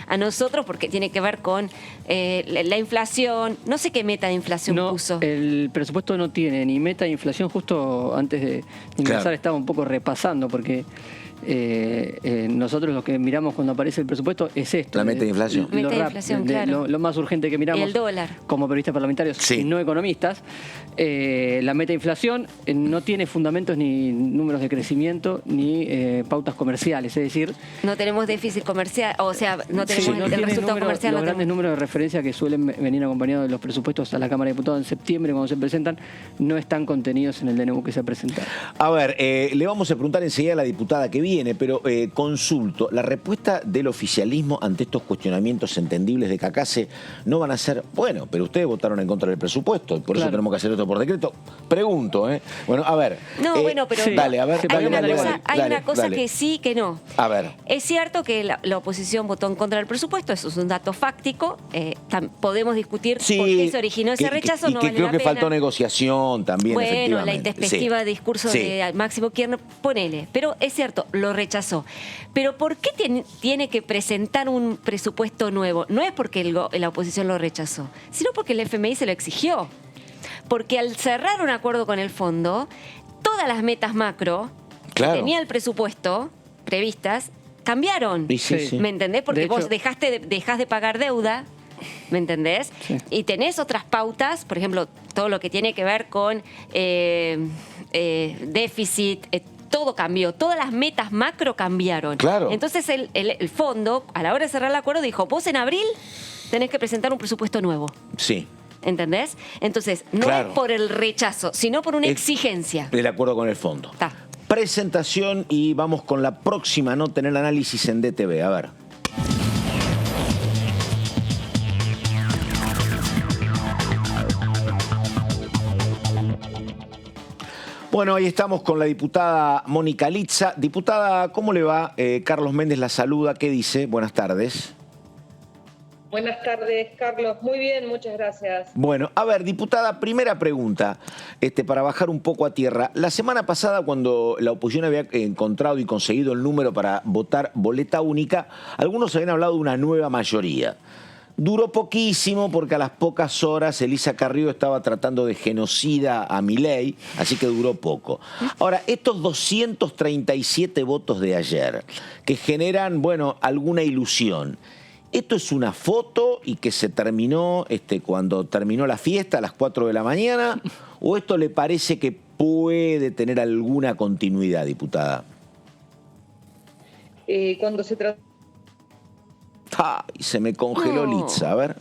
a nosotros, porque tiene que ver con la inflación. No sé qué meta de inflación puso. El presupuesto no tiene ni meta de inflación. Justo antes de ingresar estaba un poco repasando, porque nosotros lo que miramos cuando aparece el presupuesto es esto. La meta de inflación. Lo más urgente que miramos. El dólar. Como periodistas parlamentarios y no economistas. La meta de inflación no tiene fundamentos ni números de crecimiento ni pautas comerciales. Es decir, no tenemos déficit comercial, o sea, no tenemos el resultado comercial. Los grandes números de referencia que suelen venir acompañados de los presupuestos a la Cámara de Diputados en septiembre, cuando se presentan, no están contenidos en el DNU que se ha presentado. A ver, le vamos a preguntar enseguida a la diputada que viene, pero consulto, la respuesta del oficialismo ante estos cuestionamientos entendibles de Cacase no van a ser, bueno, pero ustedes votaron en contra del presupuesto, por eso tenemos que hacer esto por decreto. Pregunto, ¿eh? Bueno, a ver. No, bueno, pero dale, a ver, hay una cosa que sí, que no. A ver. Es cierto que la oposición votó en contra del presupuesto, eso es un dato fáctico. Podemos discutir por qué se originó ese rechazo. Y que creo que faltó negociación también, bueno, la intempestiva discurso de Máximo Kirchner, ponele. Pero es cierto, lo rechazó. Pero ¿por qué tiene que presentar un presupuesto nuevo? No es porque la oposición lo rechazó, sino porque el FMI se lo exigió. Porque al cerrar un acuerdo con el fondo, todas las metas macro que tenía el presupuesto previstas cambiaron. ¿Me entendés? Porque vos dejás de pagar deuda, ¿me entendés? Sí. Y tenés otras pautas, por ejemplo, todo lo que tiene que ver con déficit, todo cambió, todas las metas macro cambiaron. Claro. Entonces el fondo, a la hora de cerrar el acuerdo, dijo, vos en abril tenés que presentar un presupuesto nuevo. Sí. ¿Entendés? Entonces, no es por el rechazo, sino por una exigencia. De acuerdo con el fondo. Presentación y vamos con la próxima nota en el análisis en DTV. A ver. Bueno, ahí estamos con la diputada Mónica Litza. Diputada, ¿cómo le va? Carlos Méndez la saluda. ¿Qué dice? Buenas tardes. Buenas tardes, Carlos. Muy bien, muchas gracias. Bueno, a ver, diputada, primera pregunta, para bajar un poco a tierra. La semana pasada, cuando la oposición había encontrado y conseguido el número para votar boleta única, algunos habían hablado de una nueva mayoría. Duró poquísimo porque a las pocas horas Elisa Carrió estaba tratando de genocida a Milei, así que duró poco. Ahora, estos 237 votos de ayer, que generan, bueno, alguna ilusión, ¿esto es una foto y que se terminó cuando terminó la fiesta a las 4 de la mañana? ¿O esto le parece que puede tener alguna continuidad, diputada? Cuando se trata... ¡Ay! Se me congeló Litza, a ver.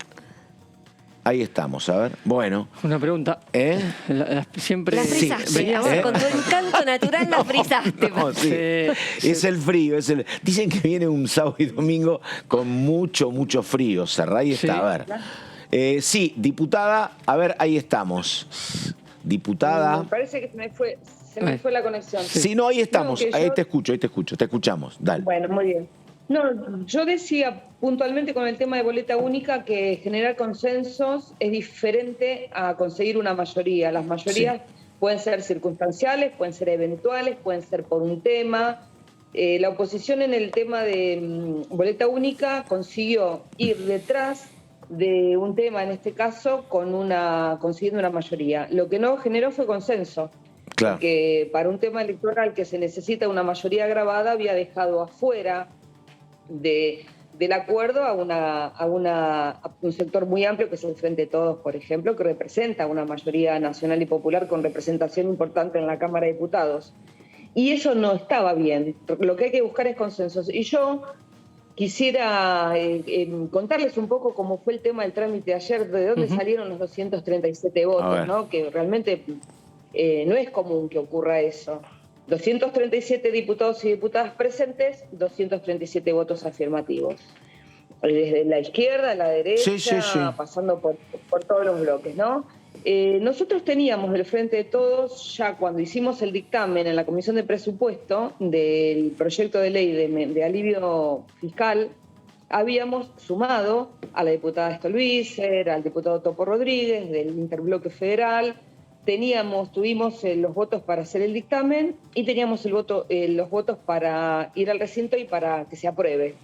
Ahí estamos, a ver. Bueno. Una pregunta. Siempre... La frisaste, con tu encanto natural la frisaste. No, sí. Es el frío. Dicen que viene un sábado y domingo con mucho frío. Ahí está, a ver. Sí, diputada, a ver, ahí estamos. Diputada. Me parece que se me fue la conexión. Sí, no, ahí estamos. Ahí te escuchamos. Dale. Bueno, muy bien. No, yo decía puntualmente con el tema de boleta única que generar consensos es diferente a conseguir una mayoría. Las mayorías pueden ser circunstanciales, pueden ser eventuales, pueden ser por un tema. La oposición en el tema de boleta única consiguió ir detrás de un tema, en este caso, consiguiendo una mayoría. Lo que no generó fue consenso. Claro. Porque para un tema electoral que se necesita una mayoría agravada había dejado afuera del acuerdo a un sector muy amplio que es el Frente de Todos, por ejemplo, que representa una mayoría nacional y popular con representación importante en la Cámara de Diputados. Y eso no estaba bien. Lo que hay que buscar es consensos. Y yo quisiera contarles un poco cómo fue el tema del trámite de ayer, de dónde salieron los 237 votos, ¿no? Que realmente no es común que ocurra eso. 237 diputados y diputadas presentes, 237 votos afirmativos. Desde la izquierda, a la derecha, pasando por todos los bloques, ¿no? Nosotros teníamos del Frente de Todos, ya cuando hicimos el dictamen en la Comisión de Presupuesto del proyecto de ley de alivio fiscal, habíamos sumado a la diputada Stolbizer, al diputado Topo Rodríguez, del Interbloque Federal. Tuvimos los votos para hacer el dictamen y teníamos los votos para ir al recinto y para que se apruebe.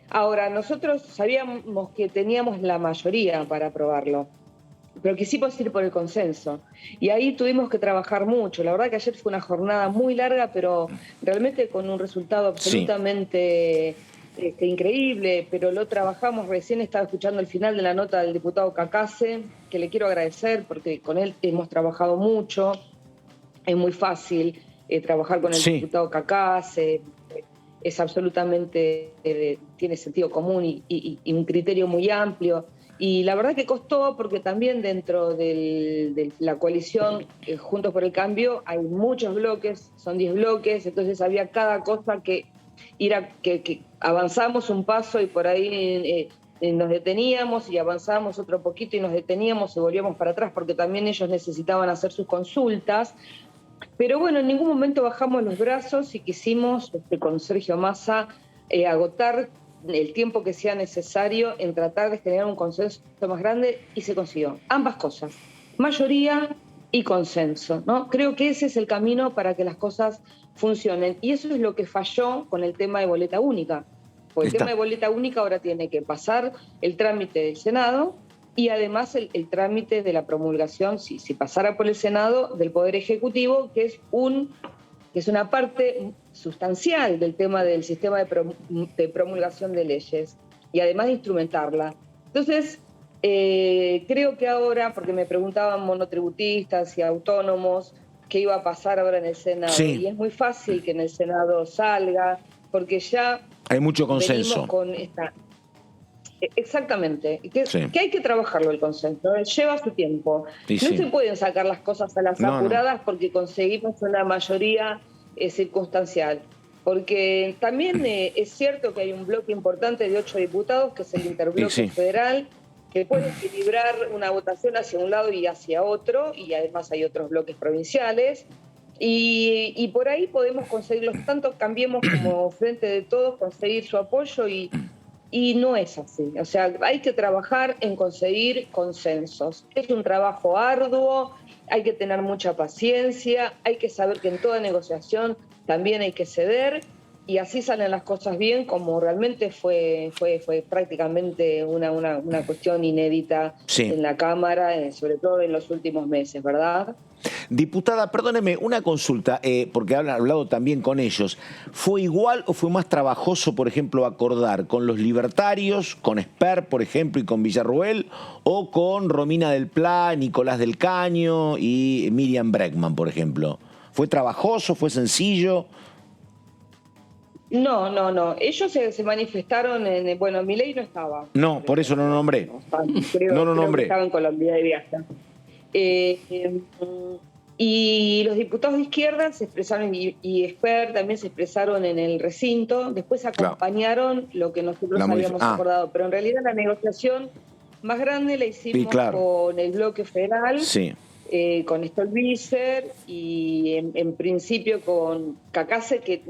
Ahora, nosotros sabíamos que teníamos la mayoría para aprobarlo, pero quisimos ir por el consenso. Y ahí tuvimos que trabajar mucho. La verdad que ayer fue una jornada muy larga, pero realmente con un resultado absolutamente increíble, pero lo trabajamos. Recién estaba escuchando el final de la nota del diputado Cacase, que le quiero agradecer porque con él hemos trabajado mucho. Es muy fácil trabajar con el diputado Cacase, es absolutamente, tiene sentido común y un criterio muy amplio. Y la verdad que costó porque también dentro de la coalición Juntos por el Cambio hay muchos bloques, son 10 bloques, entonces había cada cosa que avanzamos un paso y por ahí nos deteníamos y avanzábamos otro poquito y nos deteníamos y volvíamos para atrás porque también ellos necesitaban hacer sus consultas. Pero bueno, en ningún momento bajamos los brazos y quisimos con Sergio Massa agotar el tiempo que sea necesario en tratar de generar un consenso más grande y se consiguió. Ambas cosas, mayoría y consenso, ¿no? Creo que ese es el camino para que las cosas funcionen y eso es lo que falló con el tema de boleta única. Porque el tema de boleta única ahora tiene que pasar el trámite del Senado y además el trámite de la promulgación, si pasara por el Senado, del Poder Ejecutivo, que es una parte sustancial del tema del sistema de promulgación de leyes y además de instrumentarla. Entonces, creo que ahora, porque me preguntaban monotributistas y autónomos qué iba a pasar ahora en el Senado, y es muy fácil que en el Senado salga, porque ya hay mucho consenso. Con exactamente, que hay que trabajarlo el consenso, lleva su tiempo. No se pueden sacar las cosas a las apuradas porque conseguimos una mayoría circunstancial. Porque también es cierto que hay un bloque importante de 8 diputados, que es el interbloque federal, que puede equilibrar una votación hacia un lado y hacia otro, y además hay otros bloques provinciales. Y por ahí podemos conseguirlos, tanto Cambiemos como Frente de Todos, conseguir su apoyo y no es así. O sea, hay que trabajar en conseguir consensos. Es un trabajo arduo, hay que tener mucha paciencia, hay que saber que en toda negociación también hay que ceder y así salen las cosas bien, como realmente fue prácticamente una cuestión inédita en la Cámara, sobre todo en los últimos meses, ¿verdad? Diputada, perdóneme, una consulta, porque han hablado también con ellos. ¿Fue igual o fue más trabajoso, por ejemplo, acordar con los libertarios, con Esper, por ejemplo, y con Villarruel, o con Romina del Pla, Nicolás del Caño y Miriam Bregman, por ejemplo? ¿Fue trabajoso? ¿Fue sencillo? No. Ellos se manifestaron en... Bueno, Milei no estaba. No, por eso no lo nombré. No lo nombré. Estaba en Colombia de viaje. Y los diputados de izquierda se expresaron, y Esper también se expresaron en el recinto, después acompañaron lo que nosotros habíamos acordado, pero en realidad la negociación más grande la hicimos con el bloque federal, con Stolbizer y en principio con Cacase, que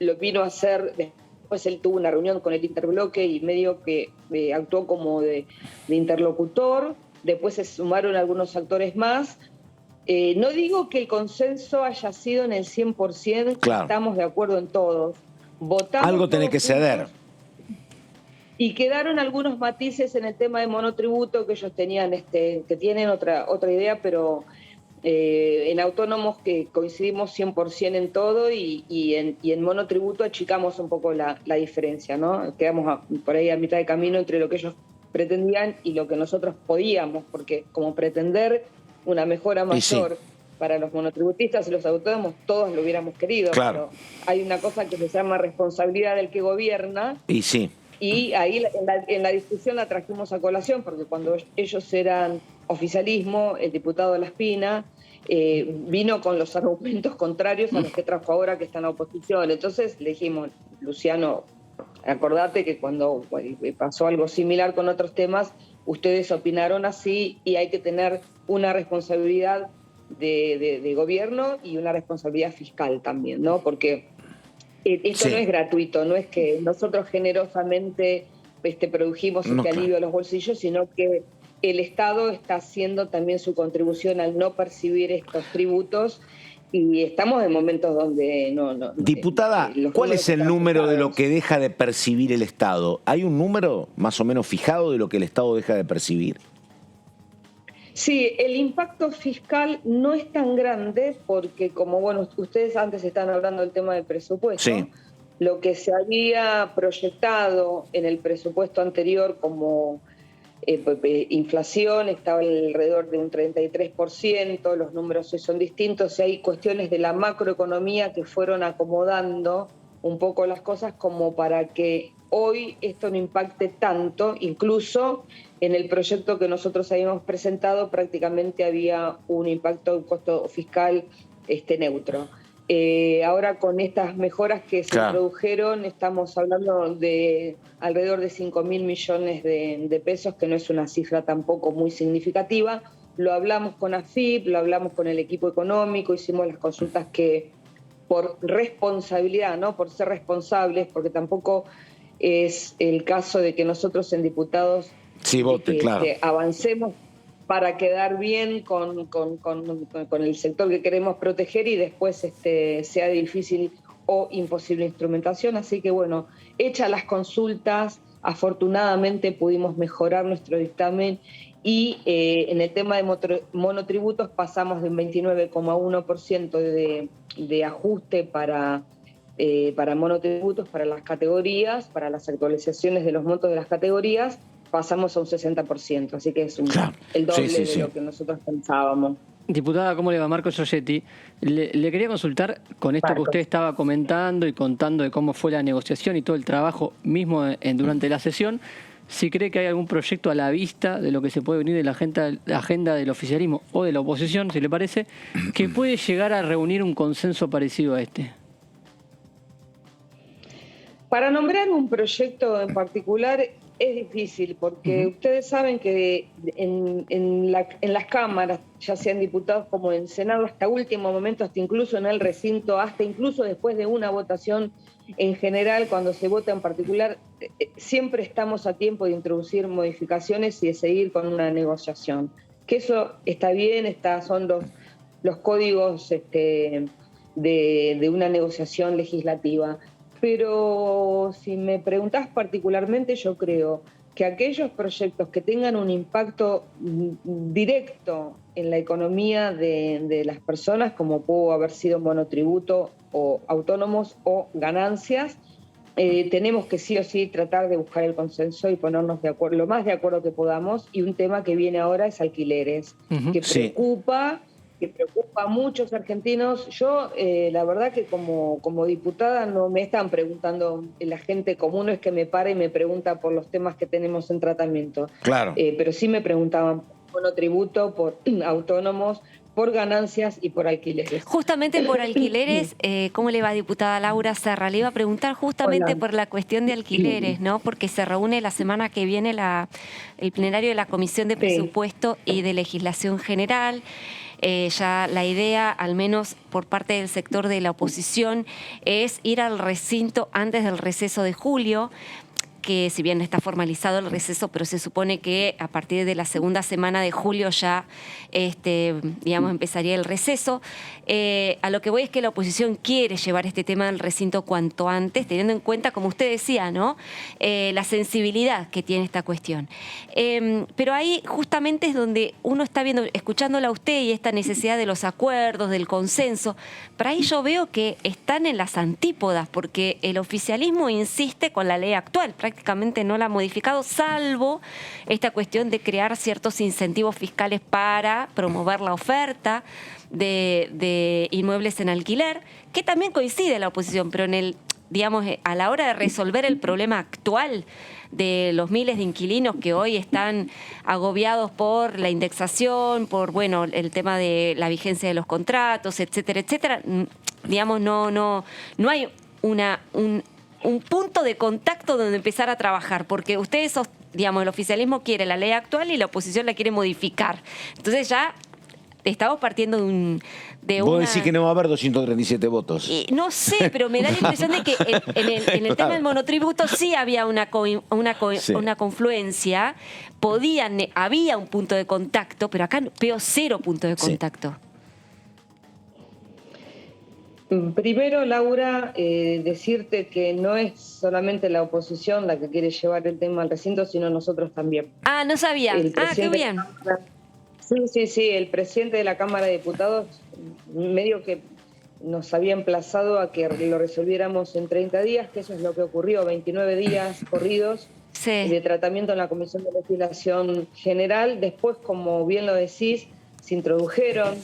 lo vino a hacer. Después él tuvo una reunión con el interbloque y medio que actuó como de interlocutor. Después se sumaron algunos actores más. No digo que el consenso haya sido en el 100%, estamos de acuerdo en todos. Votamos algo tiene que ceder. Y quedaron algunos matices en el tema de monotributo que ellos tenían, que tienen otra idea, pero en autónomos que coincidimos 100% en todo y en monotributo achicamos un poco la diferencia, ¿no? Quedamos por ahí a mitad de camino entre lo que ellos pretendían y lo que nosotros podíamos, porque como pretender una mejora mayor para los monotributistas y los autónomos, todos lo hubiéramos querido, pero hay una cosa que se llama responsabilidad del que gobierna, y ahí en la discusión la trajimos a colación, porque cuando ellos eran oficialismo, el diputado Laspina vino con los argumentos contrarios a los que trajo ahora que están a oposición. Entonces le dijimos, Luciano, acordate que cuando pasó algo similar con otros temas, ustedes opinaron así y hay que tener una responsabilidad de gobierno y una responsabilidad fiscal también, ¿no? Porque esto no es gratuito, no es que nosotros generosamente produjimos este alivio a los bolsillos, sino que el Estado está haciendo también su contribución al no percibir estos tributos. Y estamos en momentos donde no. Diputada, ¿cuál es el número de lo que deja de percibir el Estado? ¿Hay un número más o menos fijado de lo que el Estado deja de percibir? Sí, el impacto fiscal no es tan grande porque, como ustedes antes estaban hablando del tema del presupuesto, lo que se había proyectado en el presupuesto anterior como inflación estaba alrededor de un 33%, los números hoy son distintos y hay cuestiones de la macroeconomía que fueron acomodando un poco las cosas como para que hoy esto no impacte tanto. Incluso en el proyecto que nosotros habíamos presentado prácticamente había un impacto, un costo fiscal neutro. Ahora con estas mejoras que se introdujeron estamos hablando de alrededor de 5.000 millones de pesos, que no es una cifra tampoco muy significativa. Lo hablamos con AFIP, lo hablamos con el equipo económico, hicimos las consultas que por responsabilidad, ¿no? Por ser responsables, porque tampoco es el caso de que nosotros en diputados avancemos para quedar bien con el sector que queremos proteger y después sea difícil o imposible instrumentación. Así que bueno, hechas las consultas, afortunadamente pudimos mejorar nuestro dictamen y en el tema de monotributos pasamos de un 29,1% de ajuste para monotributos, para las categorías, para las actualizaciones de los montos de las categorías, pasamos a un 60%, así que es el doble de lo que nosotros pensábamos. Diputada, ¿cómo le va? Marco Giorgetti. Le quería consultar con esto que usted estaba comentando y contando de cómo fue la negociación y todo el trabajo mismo durante la sesión, si cree que hay algún proyecto a la vista de lo que se puede venir de la agenda del oficialismo o de la oposición, si le parece, que puede llegar a reunir un consenso parecido a este. Para nombrar un proyecto en particular es difícil, porque ustedes saben que en las cámaras, ya sean diputados como en Senado, hasta último momento, hasta incluso en el recinto, hasta incluso después de una votación en general, cuando se vota en particular, siempre estamos a tiempo de introducir modificaciones y de seguir con una negociación. Que eso está bien, son los códigos de una negociación legislativa. Pero si me preguntás particularmente, yo creo que aquellos proyectos que tengan un impacto directo en la economía de las personas, como pudo haber sido monotributo o autónomos o ganancias, tenemos que sí o sí tratar de buscar el consenso y ponernos de acuerdo, lo más de acuerdo que podamos. Y un tema que viene ahora es alquileres, que preocupa a muchos argentinos. Yo, la verdad que como diputada no me están preguntando, la gente común es que me para y me pregunta por los temas que tenemos en tratamiento. Claro. Pero sí me preguntaban por monotributo, por autónomos, por ganancias y por alquileres. Justamente por alquileres, ¿cómo le va, diputada Laura Serra? Le iba a preguntar justamente por la cuestión de alquileres, ¿no? Porque se reúne la semana que viene el plenario de la Comisión de Presupuesto y de Legislación General. Ya la idea, al menos por parte del sector de la oposición, es ir al recinto antes del receso de julio, que si bien está formalizado el receso, pero se supone que a partir de la segunda semana de julio ya, empezaría el receso. A lo que voy es que la oposición quiere llevar este tema del recinto cuanto antes, teniendo en cuenta, como usted decía, ¿no? La sensibilidad que tiene esta cuestión. Pero ahí justamente es donde uno está viendo, escuchándola a usted y esta necesidad de los acuerdos, del consenso. Para ahí yo veo que están en las antípodas, porque el oficialismo insiste con la ley actual, prácticamente no la ha modificado, salvo esta cuestión de crear ciertos incentivos fiscales para promover la oferta de inmuebles en alquiler, que también coincide la oposición, pero a la hora de resolver el problema actual de los miles de inquilinos que hoy están agobiados por la indexación, por el tema de la vigencia de los contratos, etcétera, etcétera, no hay un punto de contacto donde empezar a trabajar, porque ustedes, el oficialismo quiere la ley actual y la oposición la quiere modificar. Entonces ya estamos partiendo de Vos decís que no va a haber 237 votos. No sé, pero me da la impresión de que en el tema del monotributo sí había una confluencia, había un punto de contacto, pero acá veo 0 punto de contacto. Primero, Laura, decirte que no es solamente la oposición la que quiere llevar el tema al recinto, sino nosotros también. Ah, no sabía. Qué bien. Sí, el presidente de la Cámara de Diputados medio que nos había emplazado a que lo resolviéramos en 30 días, que eso es lo que ocurrió, 29 días corridos de tratamiento en la Comisión de Legislación General. Después, como bien lo decís, se introdujeron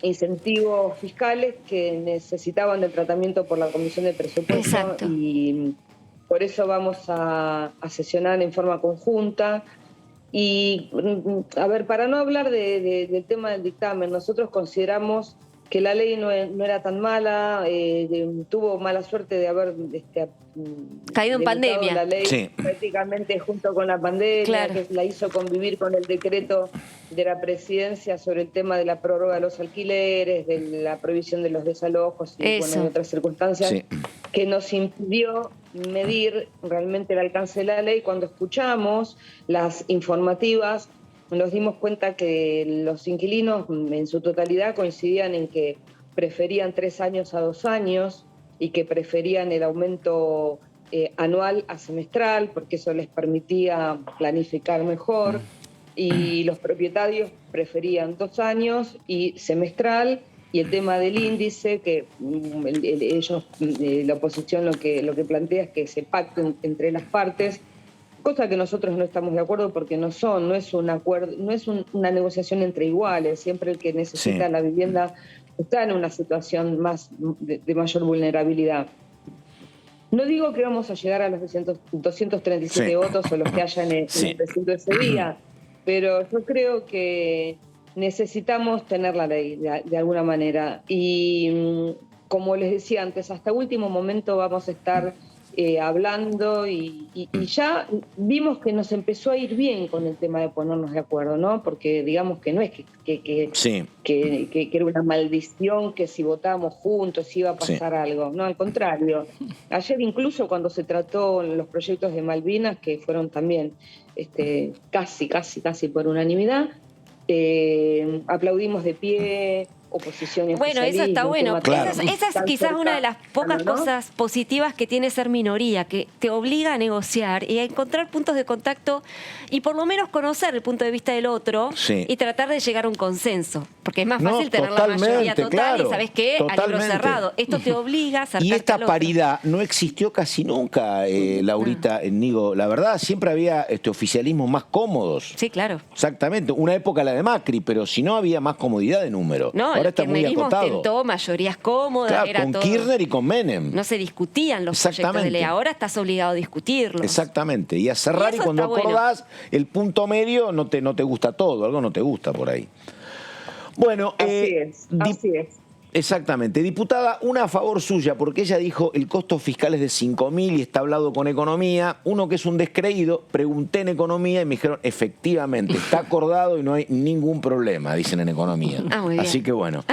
incentivos fiscales que necesitaban del tratamiento por la Comisión de Presupuesto. Exacto. Y por eso vamos a sesionar en forma conjunta. Y, a ver, para no hablar del tema del dictamen, nosotros consideramos que la ley no era tan mala, tuvo mala suerte de haber caído en pandemia. La ley prácticamente junto con la pandemia, que la hizo convivir con el decreto de la presidencia sobre el tema de la prórroga de los alquileres, de la prohibición de los desalojos y bueno, otras circunstancias que nos impidió medir realmente el alcance de la ley. Cuando escuchamos las informativas, nos dimos cuenta que los inquilinos en su totalidad coincidían en que preferían 3 años a 2 años y que preferían el aumento anual a semestral, porque eso les permitía planificar mejor, y los propietarios preferían 2 años y semestral, y el tema del índice, que ellos, la oposición lo que plantea es que se pacten entre las partes, cosa que nosotros no estamos de acuerdo porque no es un acuerdo, no es una negociación entre iguales. Siempre el que necesita la vivienda está en una situación de mayor vulnerabilidad. No digo que vamos a llegar a los 237 votos o los que haya en el recinto ese día, pero yo creo que necesitamos tener la ley de alguna manera. Y como les decía antes, hasta último momento vamos a estar hablando y ya vimos que nos empezó a ir bien con el tema de ponernos de acuerdo, ¿no? Porque digamos que no es que era una maldición que si votábamos juntos iba a pasar algo, no, al contrario. Ayer incluso cuando se trató los proyectos de Malvinas, que fueron también casi por unanimidad, aplaudimos de pie. Oposición. Bueno, eso está bueno. Esa es quizás una de las pocas cosas positivas que tiene ser minoría, que te obliga a negociar y a encontrar puntos de contacto y por lo menos conocer el punto de vista del otro y tratar de llegar a un consenso. Porque es más fácil tener la mayoría total y ¿sabes qué? Al libro cerrado. Esto te obliga a acercarte Y esta al otro. paridad no existió casi nunca, Laurita, Nigo. La verdad, siempre había oficialismos más cómodos. Sí, claro. Exactamente. Una época la de Macri, pero si no había más comodidad de número. No, ahora está muy acotado. Ostentó mayorías cómodas. Claro, era con todo. Kirchner y con Menem. No se discutían los proyectos de ley. Ahora estás obligado a discutirlos. Exactamente. Y a cerrar y cuando acordás, el punto medio no te gusta todo. Algo no te gusta por ahí. Bueno, así es. Exactamente. Diputada, una a favor suya, porque ella dijo el costo fiscal es de 5.000 y está hablado con Economía. Uno que es un descreído, pregunté en Economía y me dijeron, efectivamente, está acordado y no hay ningún problema, dicen en Economía. Muy bien. Así que bueno.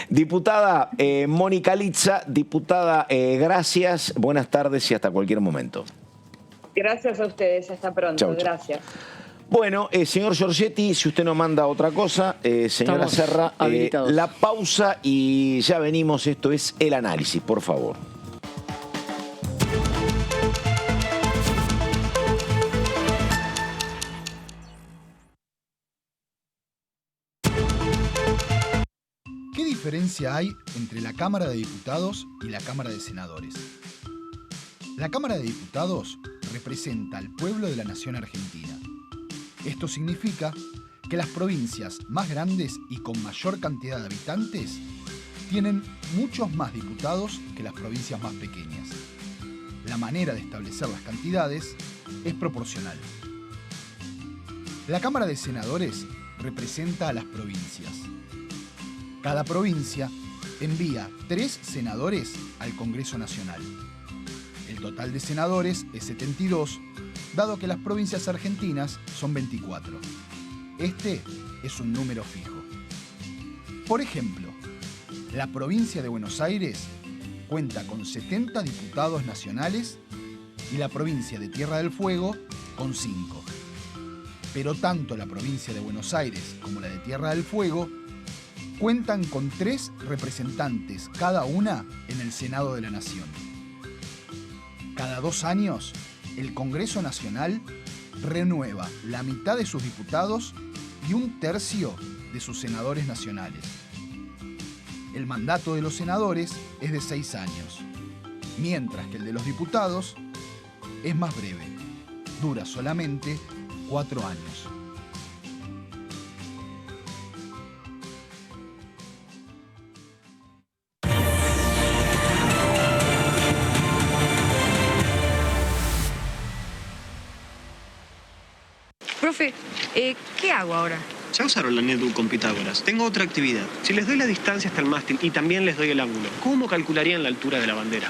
Diputada Mónica Litza, diputada, gracias, buenas tardes y hasta cualquier momento. Gracias a ustedes, hasta pronto. Chau, chau. Gracias. Bueno, señor Giorgetti, si usted no manda otra cosa, señora Serra, la pausa y ya venimos. Esto es El Análisis, por favor. ¿Qué diferencia hay entre la Cámara de Diputados y la Cámara de Senadores? La Cámara de Diputados representa al pueblo de la nación argentina. Esto significa que las provincias más grandes y con mayor cantidad de habitantes tienen muchos más diputados que las provincias más pequeñas. La manera de establecer las cantidades es proporcional. La Cámara de Senadores representa a las provincias. Cada provincia envía 3 senadores al Congreso Nacional. El total de senadores es 72, dado que las provincias argentinas son 24. Este es un número fijo. Por ejemplo, la provincia de Buenos Aires cuenta con 70 diputados nacionales y la provincia de Tierra del Fuego con 5. Pero tanto la provincia de Buenos Aires como la de Tierra del Fuego cuentan con 3 representantes cada una en el Senado de la Nación. Cada 2 años, el Congreso Nacional renueva la mitad de sus diputados y 1/3 de sus senadores nacionales. El mandato de los senadores es de 6 años, mientras que el de los diputados es más breve, dura solamente 4 años. Profe, ¿qué hago ahora? Ya usaron la netbook con Pitágoras. Tengo otra actividad. Si les doy la distancia hasta el mástil y también les doy el ángulo, ¿cómo calcularían la altura de la bandera?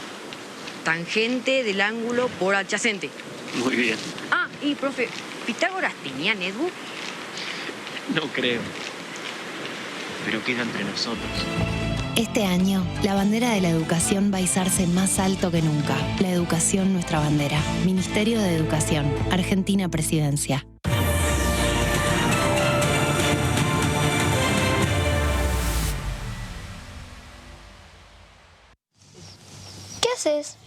Tangente del ángulo por adyacente. Muy bien. Ah, y profe, ¿Pitágoras tenía netbook? No creo. Pero queda entre nosotros. Este año, la bandera de la educación va a izarse más alto que nunca. La educación, nuestra bandera. Ministerio de Educación. Argentina Presidencia. ¿Qué haces?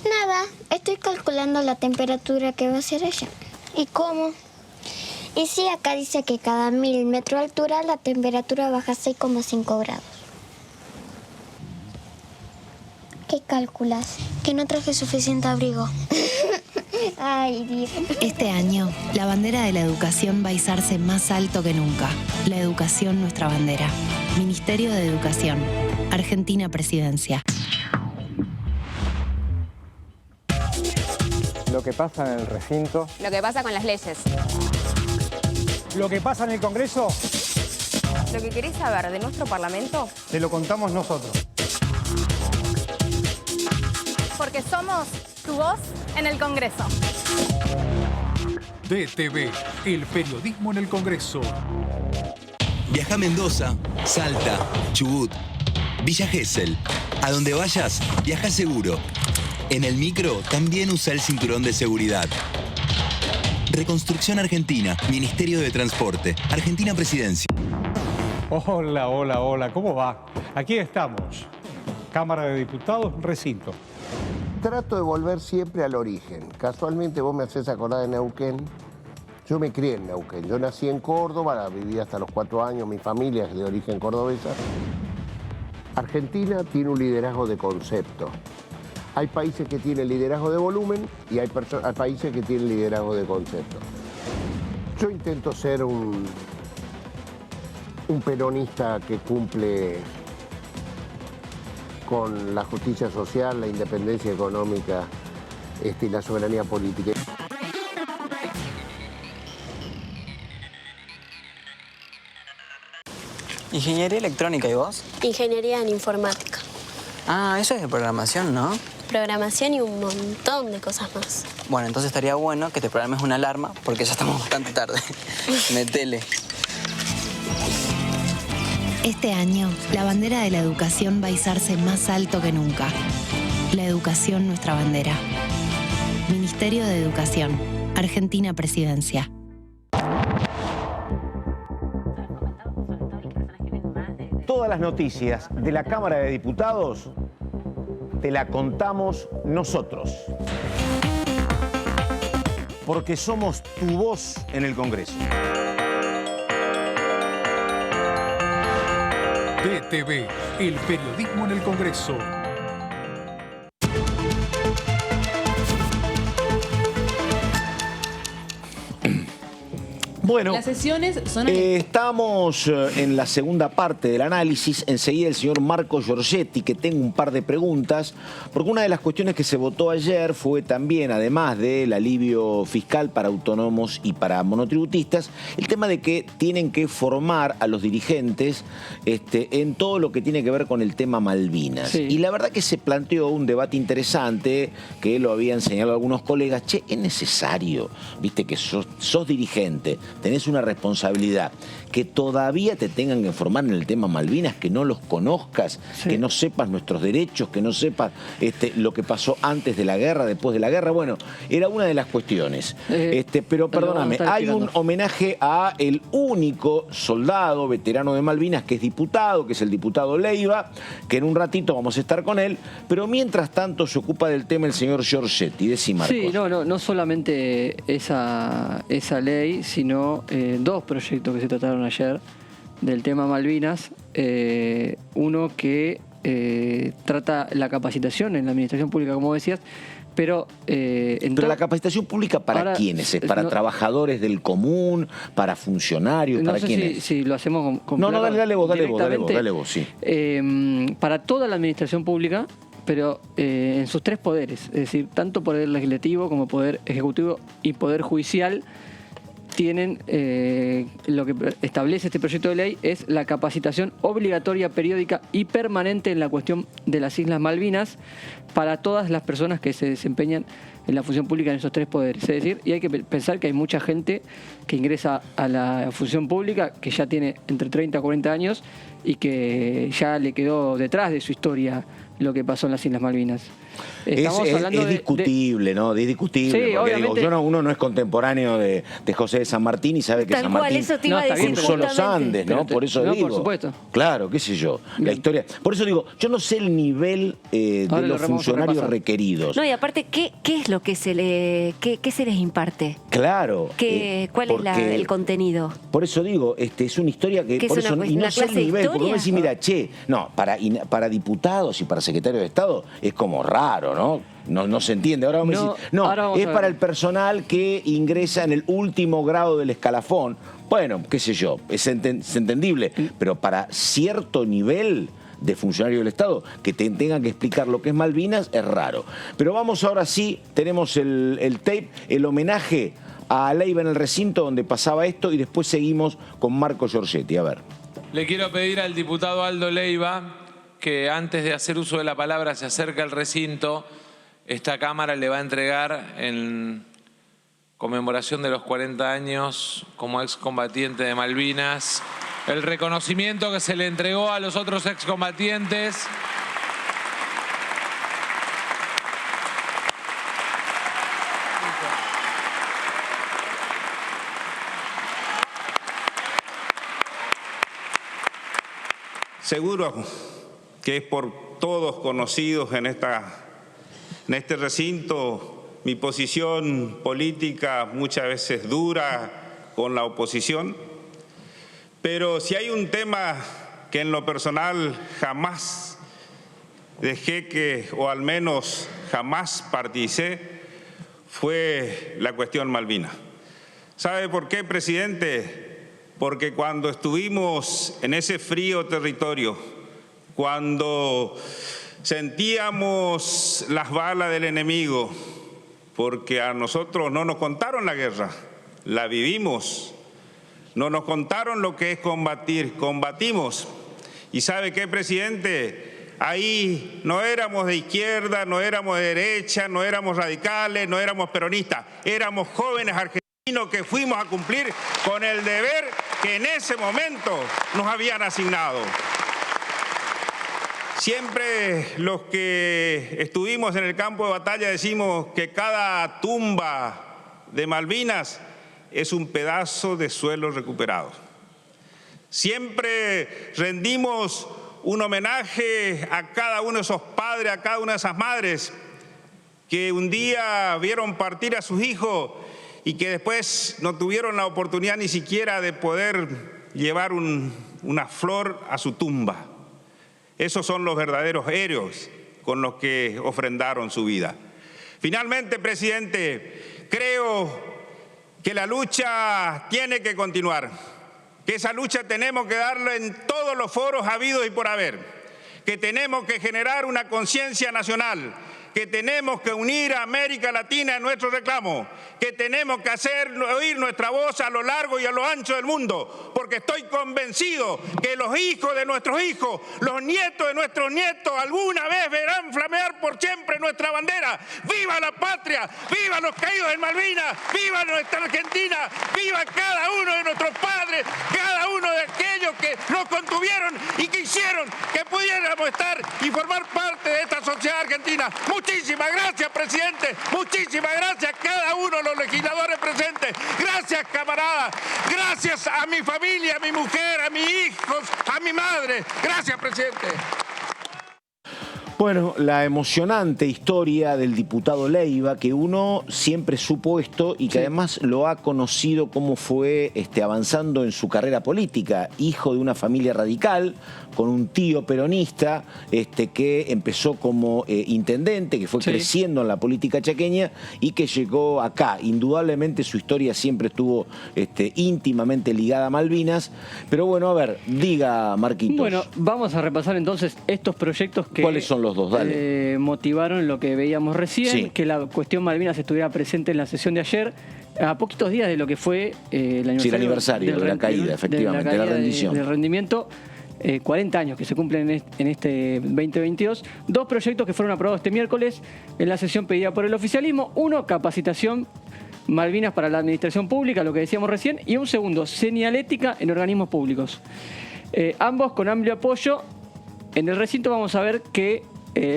Nada, estoy calculando la temperatura que va a ser allá. ¿Y cómo? Y sí, acá dice que cada 1000 metros de altura la temperatura baja 6,5 grados. ¿Qué calculas? Que no traje suficiente abrigo. Ay, Dios. Este año, la bandera de la educación va a izarse más alto que nunca. La educación, nuestra bandera. Ministerio de Educación. Argentina Presidencia. Lo que pasa en el recinto. Lo que pasa con las leyes. Lo que pasa en el Congreso. Lo que querés saber de nuestro Parlamento. Te lo contamos nosotros. Porque somos tu voz en el Congreso. DTV, el periodismo en el Congreso. Viaja a Mendoza, Salta, Chubut, Villa Gesell. A donde vayas, viaja seguro. En el micro también usa el cinturón de seguridad. Reconstrucción Argentina, Ministerio de Transporte, Argentina Presidencia. Hola, hola, hola, ¿cómo va? Aquí estamos. Cámara de Diputados, recinto. Trato de volver siempre al origen. Casualmente vos me haces acordar de Neuquén. Yo me crié en Neuquén. Yo nací en Córdoba, viví hasta los 4 años, mi familia es de origen cordobesa. Argentina tiene un liderazgo de concepto. Hay países que tienen liderazgo de volumen y hay países que tienen liderazgo de concepto. Yo intento ser un peronista que cumple con la justicia social, la independencia económica y la soberanía política. Ingeniería electrónica, ¿y vos? Ingeniería en informática. Ah, eso es de programación, ¿no? Programación y un montón de cosas más. Bueno, entonces estaría bueno que te programes una alarma porque ya estamos bastante tarde. Metele. Este año, la bandera de la educación va a izarse más alto que nunca. La educación, nuestra bandera. Ministerio de Educación. Argentina Presidencia. Todas las noticias de la Cámara de Diputados te la contamos nosotros. Porque somos tu voz en el Congreso. DTV, el periodismo en el Congreso. Bueno, las sesiones son... estamos en la segunda parte del análisis. Enseguida el señor Marco Giorgetti, que tengo un par de preguntas, porque una de las cuestiones que se votó ayer fue también, además del alivio fiscal para autónomos y para monotributistas, el tema de que tienen que formar a los dirigentes en todo lo que tiene que ver con el tema Malvinas. Sí. Y la verdad que se planteó un debate interesante, que lo habían señalado algunos colegas. Che, es necesario, viste, que sos dirigente, tenés una responsabilidad, que todavía te tengan que informar en el tema Malvinas, que no los conozcas, sí, que no sepas nuestros derechos, que no sepas lo que pasó antes de la guerra, después de la guerra. Bueno, era una de las cuestiones. Pero perdóname, hay un homenaje a el único soldado veterano de Malvinas que es diputado, que es el diputado Leiva, que en un ratito vamos a estar con él, pero mientras tanto se ocupa del tema el señor Giorgetti. Decí, Marcos. Sí, no solamente esa ley, sino dos proyectos que se trataron ayer del tema Malvinas. Uno que trata la capacitación en la administración pública, como decías, pero la capacitación pública ¿para quiénes? ¿Para trabajadores del común? ¿Para funcionarios? ¿Para quiénes? Si lo hacemos con dale vos, sí. Para toda la administración pública, pero en sus tres poderes, es decir, tanto poder legislativo como poder ejecutivo y poder judicial. tienen, lo que establece este proyecto de ley es la capacitación obligatoria, periódica y permanente en la cuestión de las Islas Malvinas para todas las personas que se desempeñan en la función pública en esos tres poderes. Es decir, y hay que pensar que hay mucha gente que ingresa a la función pública que ya tiene entre 30 a 40 años y que ya le quedó detrás de su historia lo que pasó en las Islas Malvinas. Es discutible, ¿no? Es discutible. Sí, porque digo, uno no es contemporáneo de José de San Martín y sabe que Tal San cual, Martín eso te iba a decir, cruzó los Andes, ¿no? Por eso digo. Por supuesto. Claro, qué sé yo. La historia. Por eso digo, yo no sé el nivel de los funcionarios requeridos. No, y aparte, ¿qué es lo que se les imparte? Claro. ¿Cuál es el contenido? Por eso digo, es una historia que por eso y no sé el nivel, porque uno dice, mira, no, para diputados y para secretarios de Estado es como raro, ¿no? No se entiende. Ahora vamos a decir, no, es para el personal que ingresa en el último grado del escalafón. Bueno, qué sé yo, es entendible, pero para cierto nivel de funcionario del Estado que tengan que explicar lo que es Malvinas es raro. Pero vamos ahora sí, tenemos el tape, el homenaje a Leiva en el recinto donde pasaba esto y después seguimos con Marco Giorgetti. A ver. Le quiero pedir al diputado Aldo Leiva que antes de hacer uso de la palabra se acerque al recinto. Esta Cámara le va a entregar en conmemoración de los 40 años como excombatiente de Malvinas el reconocimiento que se le entregó a los otros excombatientes. Seguro que es por todos conocidos en este recinto mi posición política muchas veces dura con la oposición, pero si hay un tema que en lo personal jamás dejé o al menos jamás participé, fue la cuestión Malvinas. ¿Sabe por qué, presidente? Porque cuando estuvimos en ese frío territorio, cuando sentíamos las balas del enemigo, porque a nosotros no nos contaron la guerra, la vivimos. No nos contaron lo que es combatir, combatimos. ¿Y sabe qué, presidente? Ahí no éramos de izquierda, no éramos de derecha, no éramos radicales, no éramos peronistas. Éramos jóvenes argentinos que fuimos a cumplir con el deber que en ese momento nos habían asignado. Siempre los que estuvimos en el campo de batalla decimos que cada tumba de Malvinas es un pedazo de suelo recuperado. Siempre rendimos un homenaje a cada uno de esos padres, a cada una de esas madres que un día vieron partir a sus hijos y que después no tuvieron la oportunidad ni siquiera de poder llevar una flor a su tumba. Esos son los verdaderos héroes con los que ofrendaron su vida. Finalmente, presidente, creo que la lucha tiene que continuar, que esa lucha tenemos que darla en todos los foros habidos y por haber, que tenemos que generar una conciencia nacional, que tenemos que unir a América Latina en nuestro reclamo, que tenemos que hacer oír nuestra voz a lo largo y a lo ancho del mundo, porque estoy convencido que los hijos de nuestros hijos, los nietos de nuestros nietos, alguna vez verán flamear por siempre nuestra bandera. ¡Viva la patria! ¡Viva los caídos en Malvinas! ¡Viva nuestra Argentina! ¡Viva cada uno de nuestros padres! ¡Cada uno de aquellos que nos contuvieron y que hicieron que pudiéramos estar y formar parte de esta sociedad argentina! Muchísimas gracias, presidente. Muchísimas gracias a cada uno de los legisladores presentes. Gracias, camaradas. Gracias a mi familia, a mi mujer, a mis hijos, a mi madre. Gracias, presidente. Bueno, la emocionante historia del diputado Leiva, que uno siempre supo esto y que además lo ha conocido cómo fue avanzando en su carrera política. Hijo de una familia radical, con un tío peronista que empezó como intendente, que fue creciendo en la política chaqueña y que llegó acá. Indudablemente su historia siempre estuvo íntimamente ligada a Malvinas. Pero bueno, a ver, diga, Marquitos. Bueno, vamos a repasar entonces estos proyectos que... ¿Cuáles son los dos? Dale. Motivaron lo que veíamos recién, que la cuestión Malvinas estuviera presente en la sesión de ayer. a poquitos días de lo que fue el aniversario de la caída, efectivamente, de la rendición. Del rendimiento, 40 años que se cumplen en este 2022. 2 proyectos que fueron aprobados este miércoles en la sesión pedida por el oficialismo. Uno, capacitación Malvinas para la administración pública, lo que decíamos recién, y un segundo, señalética en organismos públicos. Ambos con amplio apoyo. En el recinto vamos a ver que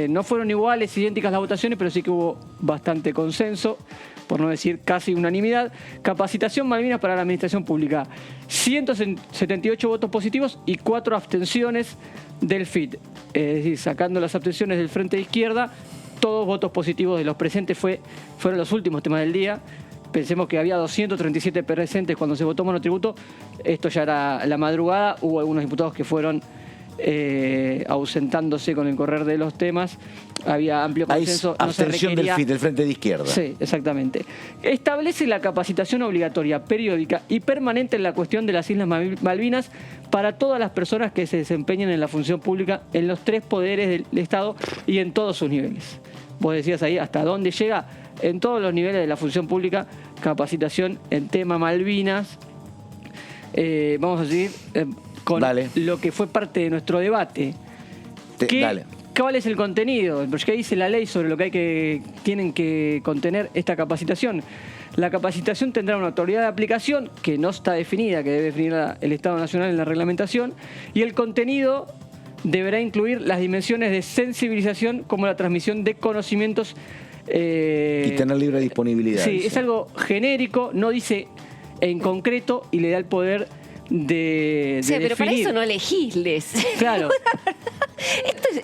no fueron iguales, idénticas las votaciones, pero sí que hubo bastante consenso, por no decir casi unanimidad. Capacitación Malvinas para la administración pública. 178 votos positivos y 4 abstenciones del FIT. Es decir, sacando las abstenciones del Frente de Izquierda, todos votos positivos de los presentes fueron los últimos temas del día. Pensemos que había 237 presentes cuando se votó monotributo. Esto ya era la madrugada. Hubo algunos diputados que fueron ausentándose con el correr de los temas. Había amplio consenso. Abstención del FIT, del Frente de Izquierda. Sí, exactamente. Establece la capacitación obligatoria, periódica y permanente en la cuestión de las Islas Malvinas para todas las personas que se desempeñen en la función pública en los 3 poderes del Estado y en todos sus niveles. Vos decías ahí, ¿hasta dónde llega? En todos los niveles de la función pública, capacitación en tema Malvinas. Vamos a seguir con lo que fue parte de nuestro debate. ¿Cuál es el contenido? ¿Qué dice la ley sobre lo que tienen que contener esta capacitación? La capacitación tendrá una autoridad de aplicación que no está definida, que debe definir el Estado Nacional en la reglamentación, y el contenido deberá incluir las dimensiones de sensibilización como la transmisión de conocimientos. Y tener libre disponibilidad. Sí, es algo genérico, no dice en concreto y le da el poder de pero definir. para eso no legisles. Claro.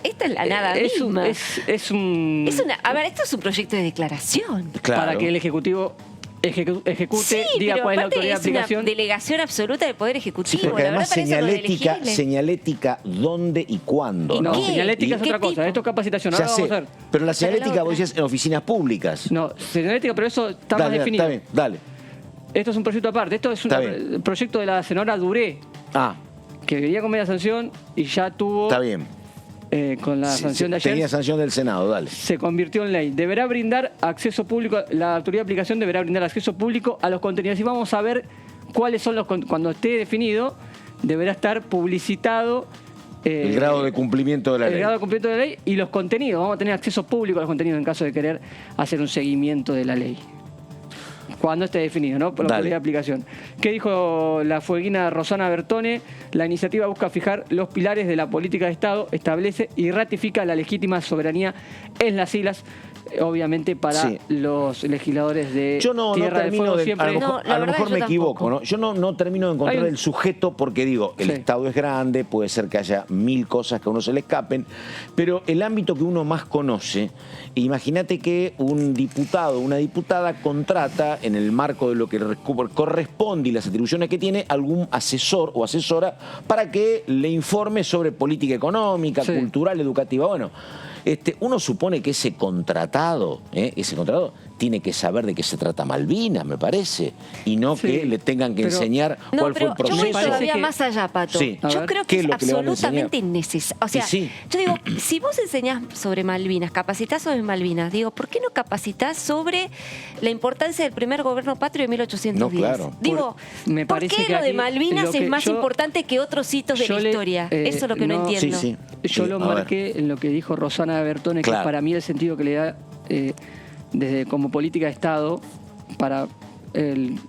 Esto es la nada misma. Esto es un proyecto de declaración. Claro. Para que el Ejecutivo ejecute, diga cuál es la autoridad de aplicación. Es una delegación absoluta del Poder Ejecutivo. Sí, porque además señalética dónde y cuándo. No, señalética es otra cosa. Esto es capitación. Ahora vamos a ver. Pero la señalética vos decías en oficinas públicas. No, señalética, pero eso está más definido. Está bien, dale. Esto es un proyecto aparte. Esto es un proyecto de la senadora Duré. Que venía con media sanción y ya tuvo... Está bien. Con la sanción de ayer. Tenía sanción del Senado, dale. Se convirtió en ley. Deberá brindar acceso público, la autoridad de aplicación deberá brindar acceso público a los contenidos. Y vamos a ver cuáles son los cuando esté definido, deberá estar publicitado el grado de cumplimiento de la ley. El grado de cumplimiento de la ley y los contenidos. Vamos a tener acceso público a los contenidos en caso de querer hacer un seguimiento de la ley. Cuando esté definido, ¿no? Por la autoridad de aplicación. ¿Qué dijo la fueguina Rosana Bertone? La iniciativa busca fijar los pilares de la política de Estado, establece y ratifica la legítima soberanía en las islas, obviamente para los legisladores de Tierra del Fuego siempre. A lo mejor me equivoco, ¿no? Yo no termino de encontrar el sujeto porque digo, el Estado es grande, puede ser que haya 1000 cosas que a uno se le escapen, pero el ámbito que uno más conoce, imagínate que un diputado o una diputada contrata en el marco de lo que corresponde y las atribuciones que tiene algún asesor o asesora para que le informe sobre política económica, cultural, educativa. Bueno, uno supone que ese contratado tiene que saber de qué se trata Malvinas, me parece, y no que le tengan que enseñar cuál fue el proceso. Yo voy todavía más allá, Pato. Yo creo que es absolutamente innecesario. O sea, yo digo, si vos enseñás sobre Malvinas, capacitás sobre Malvinas, digo, ¿por qué no capacitás sobre la importancia del primer gobierno patrio de 1810? No, claro. Digo, ¿por qué lo de Malvinas es más importante que otros hitos de la historia? Eso es lo que no entiendo. Yo lo marqué en lo que dijo Rosana Bertone, que para mí el sentido que le da desde como política de Estado para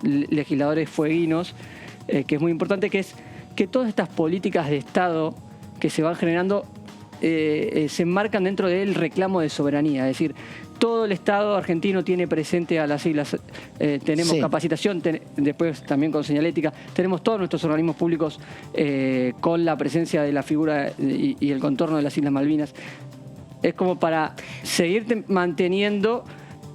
legisladores fueguinos, que es muy importante, que es que todas estas políticas de Estado que se van generando se enmarcan dentro del reclamo de soberanía. Es decir, todo el Estado argentino tiene presente a las islas, tenemos capacitación, después también con señalética, tenemos todos nuestros organismos públicos con la presencia de la figura y el contorno de las Islas Malvinas. Es como para seguir manteniendo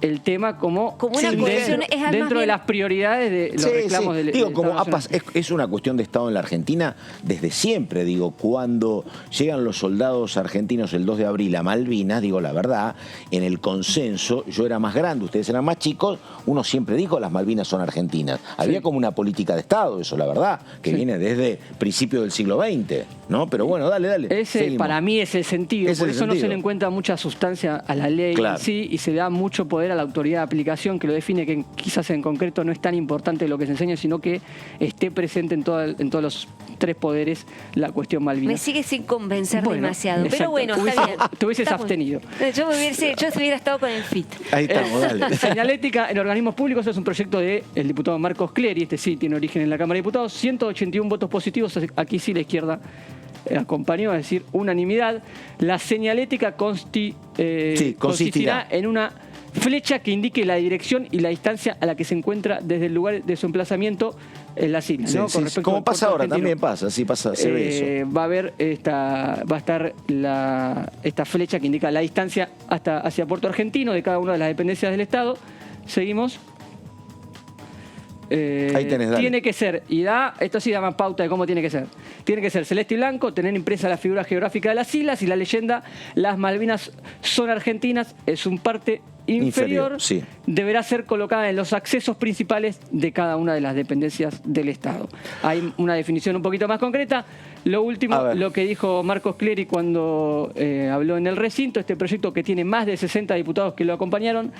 el tema como una cuestión dentro de las prioridades de los reclamos del Digo, como Estado es una cuestión de Estado en la Argentina desde siempre. Digo, cuando llegan los soldados argentinos el 2 de abril a Malvinas, digo la verdad, en el consenso, yo era más grande, ustedes eran más chicos, uno siempre dijo las Malvinas son argentinas. Había como una política de Estado, eso la verdad, que viene desde principios del siglo XX, ¿no? Pero bueno, dale. Ese para mí es el sentido, por eso no se le encuentra mucha sustancia a la ley en sí y se da mucho poder ver a la autoridad de aplicación que lo define, que quizás en concreto no es tan importante lo que se enseña, sino que esté presente en todos los 3 poderes la cuestión Malvinas. Me sigue sin convencer demasiado, exacto. pero bueno, está bien. Te hubieses Está abstenido. Yo hubiera estado con el FIT. Ahí estamos, dale. Señalética en organismos públicos es un proyecto del diputado Marcos Clery, este sí tiene origen en la Cámara de Diputados, 181 votos positivos, aquí sí la izquierda acompañó, es decir, unanimidad. La señalética consistirá en una flecha que indique la dirección y la distancia a la que se encuentra desde el lugar de su emplazamiento en las islas, ¿no? Sí, sí, como pasa ahora, también pasa, sí pasa, se ve eso. Va a estar esta flecha que indica la distancia hacia Puerto Argentino de cada una de las dependencias del Estado. Seguimos. Ahí tenés, dale. Tiene que ser, esto sí da más pauta de cómo tiene que ser. Tiene que ser celeste y blanco, tener impresa la figura geográfica de las islas y la leyenda: las Malvinas son argentinas, es un parte inferior, sí. Deberá ser colocada en los accesos principales de cada una de las dependencias del Estado. Hay una definición un poquito más concreta. Lo último, lo que dijo Marcos Clery cuando habló en el recinto: este proyecto, que tiene más de 60 diputados que lo acompañaron,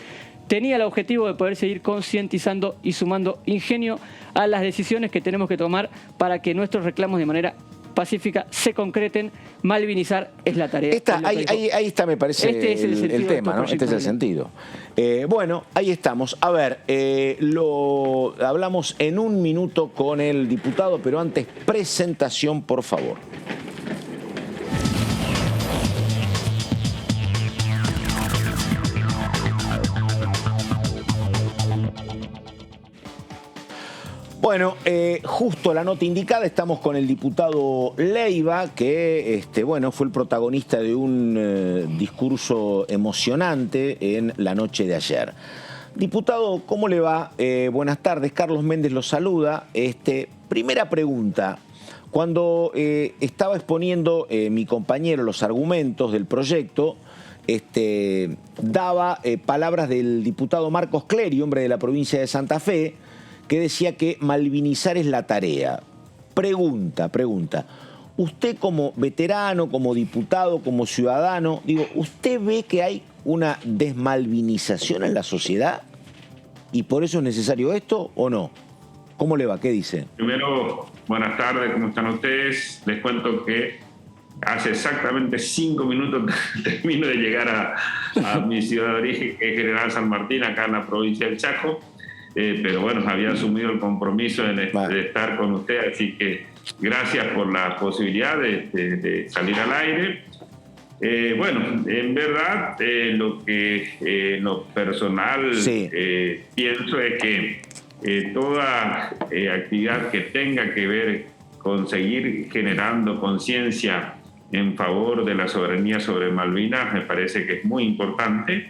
tenía el objetivo de poder seguir concientizando y sumando ingenio a las decisiones que tenemos que tomar para que nuestros reclamos de manera pacífica se concreten. Malvinizar es la tarea. Ahí está, me parece, este es el tema, ¿no? Este es el sentido. Bueno, ahí estamos. A ver, lo hablamos en un minuto con el diputado, pero antes, presentación, por favor. Bueno, justo la nota indicada, estamos con el diputado Leiva, que fue el protagonista de un discurso emocionante en la noche de ayer. Diputado, ¿cómo le va? Buenas tardes, Carlos Méndez lo saluda. Primera pregunta. Cuando estaba exponiendo mi compañero los argumentos del proyecto, daba palabras del diputado Marcos Clery, hombre de la provincia de Santa Fe, que decía que malvinizar es la tarea. Pregunta. Usted, como veterano, como diputado, como ciudadano, ¿usted ve que hay una desmalvinización en la sociedad? ¿Y por eso es necesario esto o no? ¿Cómo le va? ¿Qué dice? Primero, buenas tardes, ¿cómo están ustedes? Les cuento que hace exactamente 5 minutos termino de llegar a mi ciudad de origen, que es General San Martín, acá en la provincia del Chaco. Pero bueno, había asumido el compromiso de estar con usted, así que gracias por la posibilidad de salir al aire. Bueno, en verdad, lo que en lo personal pienso es que toda actividad que tenga que ver con seguir generando conciencia en favor de la soberanía sobre Malvinas me parece que es muy importante.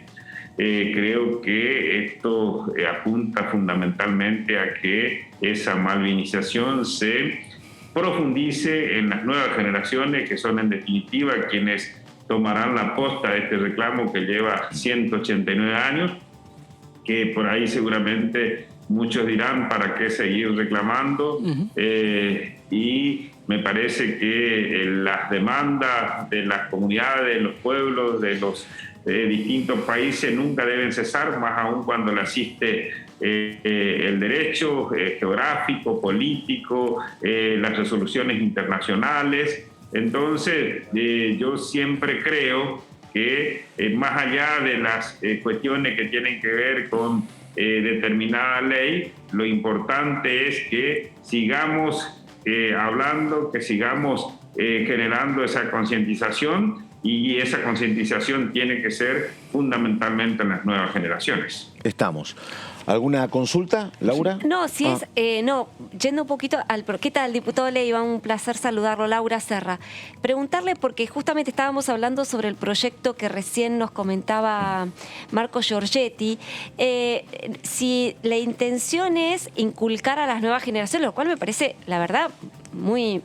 Creo que esto apunta fundamentalmente a que esa malvinización se profundice en las nuevas generaciones, que son en definitiva quienes tomarán la posta de este reclamo que lleva 189 años, que por ahí seguramente muchos dirán para qué seguir reclamando. Y me parece que las demandas de las comunidades, de los pueblos, de los distintos países nunca deben cesar, más aún cuando le asiste el derecho geográfico, político, las resoluciones internacionales. Entonces, yo siempre creo que más allá de las cuestiones que tienen que ver con determinada ley, lo importante es que sigamos hablando, que sigamos generando esa concientización, y esa concientización tiene que ser fundamentalmente en las nuevas generaciones. Estamos. ¿Alguna consulta, Laura? No, yendo un poquito al... ¿Qué tal, diputado Leiva? Un placer saludarlo, Laura Serra. Preguntarle, porque justamente estábamos hablando sobre el proyecto que recién nos comentaba Marco Giorgetti, si la intención es inculcar a las nuevas generaciones, lo cual me parece, la verdad, muy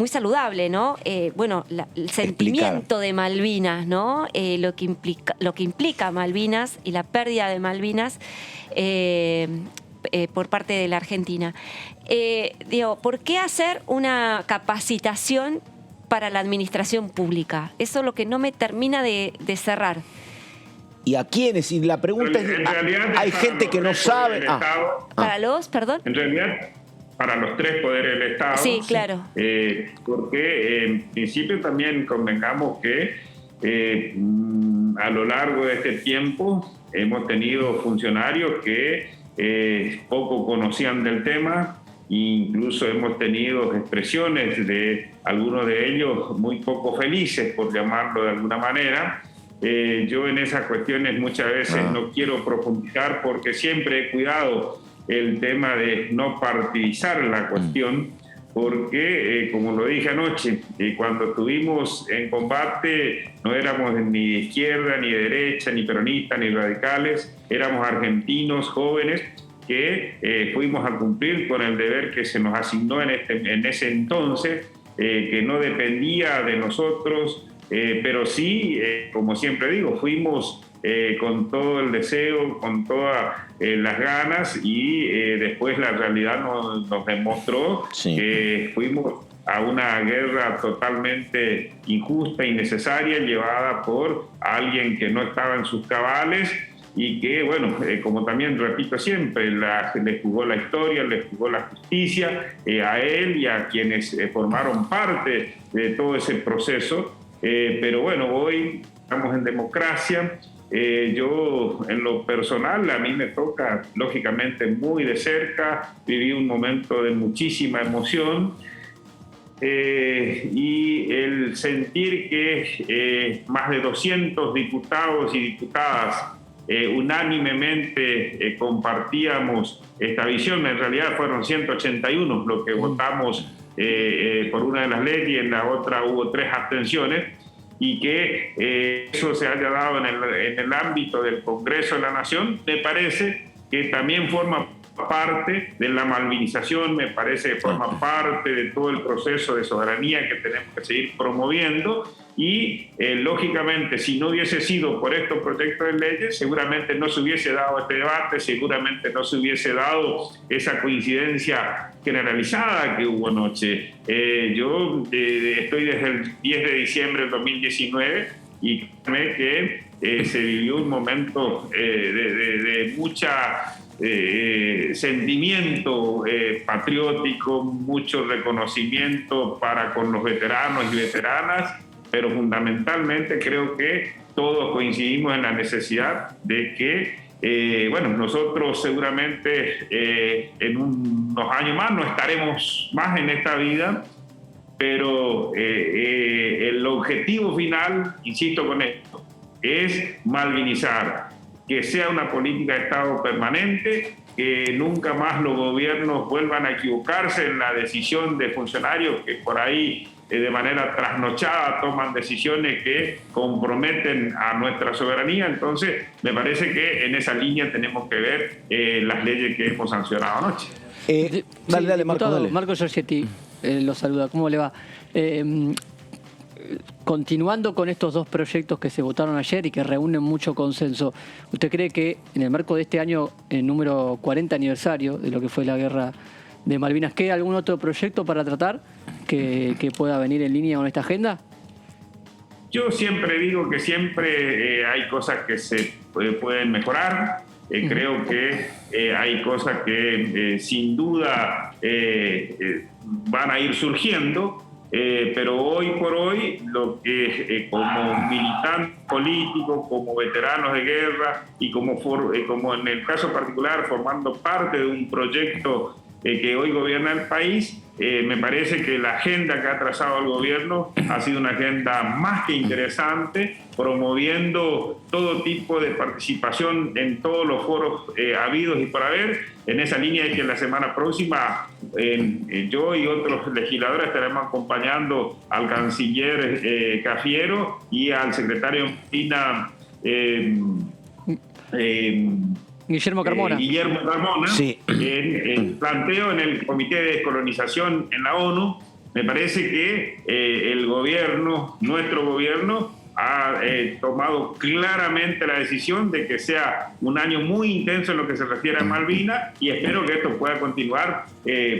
saludable, ¿no? El sentimiento de Malvinas, ¿no? Lo que implica Malvinas y la pérdida de Malvinas por parte de la Argentina. ¿Por qué hacer una capacitación para la administración pública? Eso es lo que no me termina de cerrar. ¿Y a quiénes? Y la pregunta es, ¿hay gente que no sabe? Para los, perdón. En realidad, para los 3 poderes del Estado. Sí, claro. Porque en principio también convengamos que a lo largo de este tiempo hemos tenido funcionarios que poco conocían del tema, incluso hemos tenido expresiones de algunos de ellos muy poco felices, por llamarlo de alguna manera. Yo en esas cuestiones muchas veces no quiero profundizar porque siempre he cuidado el tema de no partidizar la cuestión, porque, como lo dije anoche, cuando estuvimos en combate no éramos ni de izquierda, ni de derecha, ni peronistas, ni radicales, éramos argentinos jóvenes que fuimos a cumplir con el deber que se nos asignó en ese entonces, que no dependía de nosotros, pero sí, como siempre digo, fuimos con todo el deseo, con todas las ganas, y después la realidad nos demostró que fuimos a una guerra totalmente injusta, innecesaria, llevada por alguien que no estaba en sus cabales y que, bueno, como también repito siempre, le jugó la historia, le jugó la justicia a él y a quienes formaron parte de todo ese proceso. Pero bueno, hoy estamos en democracia. Yo, en lo personal, a mí me toca, lógicamente, muy de cerca. Viví un momento de muchísima emoción. Y el sentir que más de 200 diputados y diputadas unánimemente compartíamos esta visión, en realidad fueron 181 los que votamos por una de las leyes, y en la otra hubo 3 abstenciones, y que eso se haya dado en el ámbito del Congreso de la Nación, me parece que también forma parte de la malvinización, me parece que forma parte de todo el proceso de soberanía que tenemos que seguir promoviendo. Y lógicamente, si no hubiese sido por estos proyectos de leyes, seguramente no se hubiese dado este debate, seguramente no se hubiese dado esa coincidencia generalizada que hubo anoche. Yo estoy desde el 10 de diciembre del 2019 y créeme que se vivió un momento de mucha sentimiento patriótico, mucho reconocimiento para con los veteranos y veteranas, pero fundamentalmente creo que todos coincidimos en la necesidad de que, bueno, nosotros seguramente en unos años más no estaremos más en esta vida, pero el objetivo final, insisto con esto, es malvinizar, que sea una política de Estado permanente, que nunca más los gobiernos vuelvan a equivocarse en la decisión de funcionarios que por ahí de manera trasnochada toman decisiones que comprometen a nuestra soberanía. Entonces, me parece que en esa línea tenemos que ver las leyes que hemos sancionado anoche. Dale, Marco, dale. Marco Giorgetti lo saluda. ¿Cómo le va? Continuando con estos 2 proyectos que se votaron ayer y que reúnen mucho consenso, ¿usted cree que en el marco de este año, el número 40 aniversario de lo que fue la guerra de Malvinas, queda algún otro proyecto para tratar que pueda venir en línea con esta agenda? Yo siempre digo que siempre hay cosas que se pueden mejorar. Creo que hay cosas que sin duda van a ir surgiendo. Pero hoy por hoy, lo que como militantes políticos, como veteranos de guerra y como en el caso particular formando parte de un proyecto que hoy gobierna el país, me parece que la agenda que ha trazado el gobierno ha sido una agenda más que interesante, promoviendo todo tipo de participación en todos los foros habidos y por haber. En esa línea es que la semana próxima yo y otros legisladores estaremos acompañando al canciller Cafiero y al secretario Guillermo Carmona. Sí. En el planteo en el Comité de Descolonización en la ONU. Me parece que el gobierno, nuestro gobierno, ha tomado claramente la decisión de que sea un año muy intenso en lo que se refiere a Malvinas, y espero que esto pueda continuar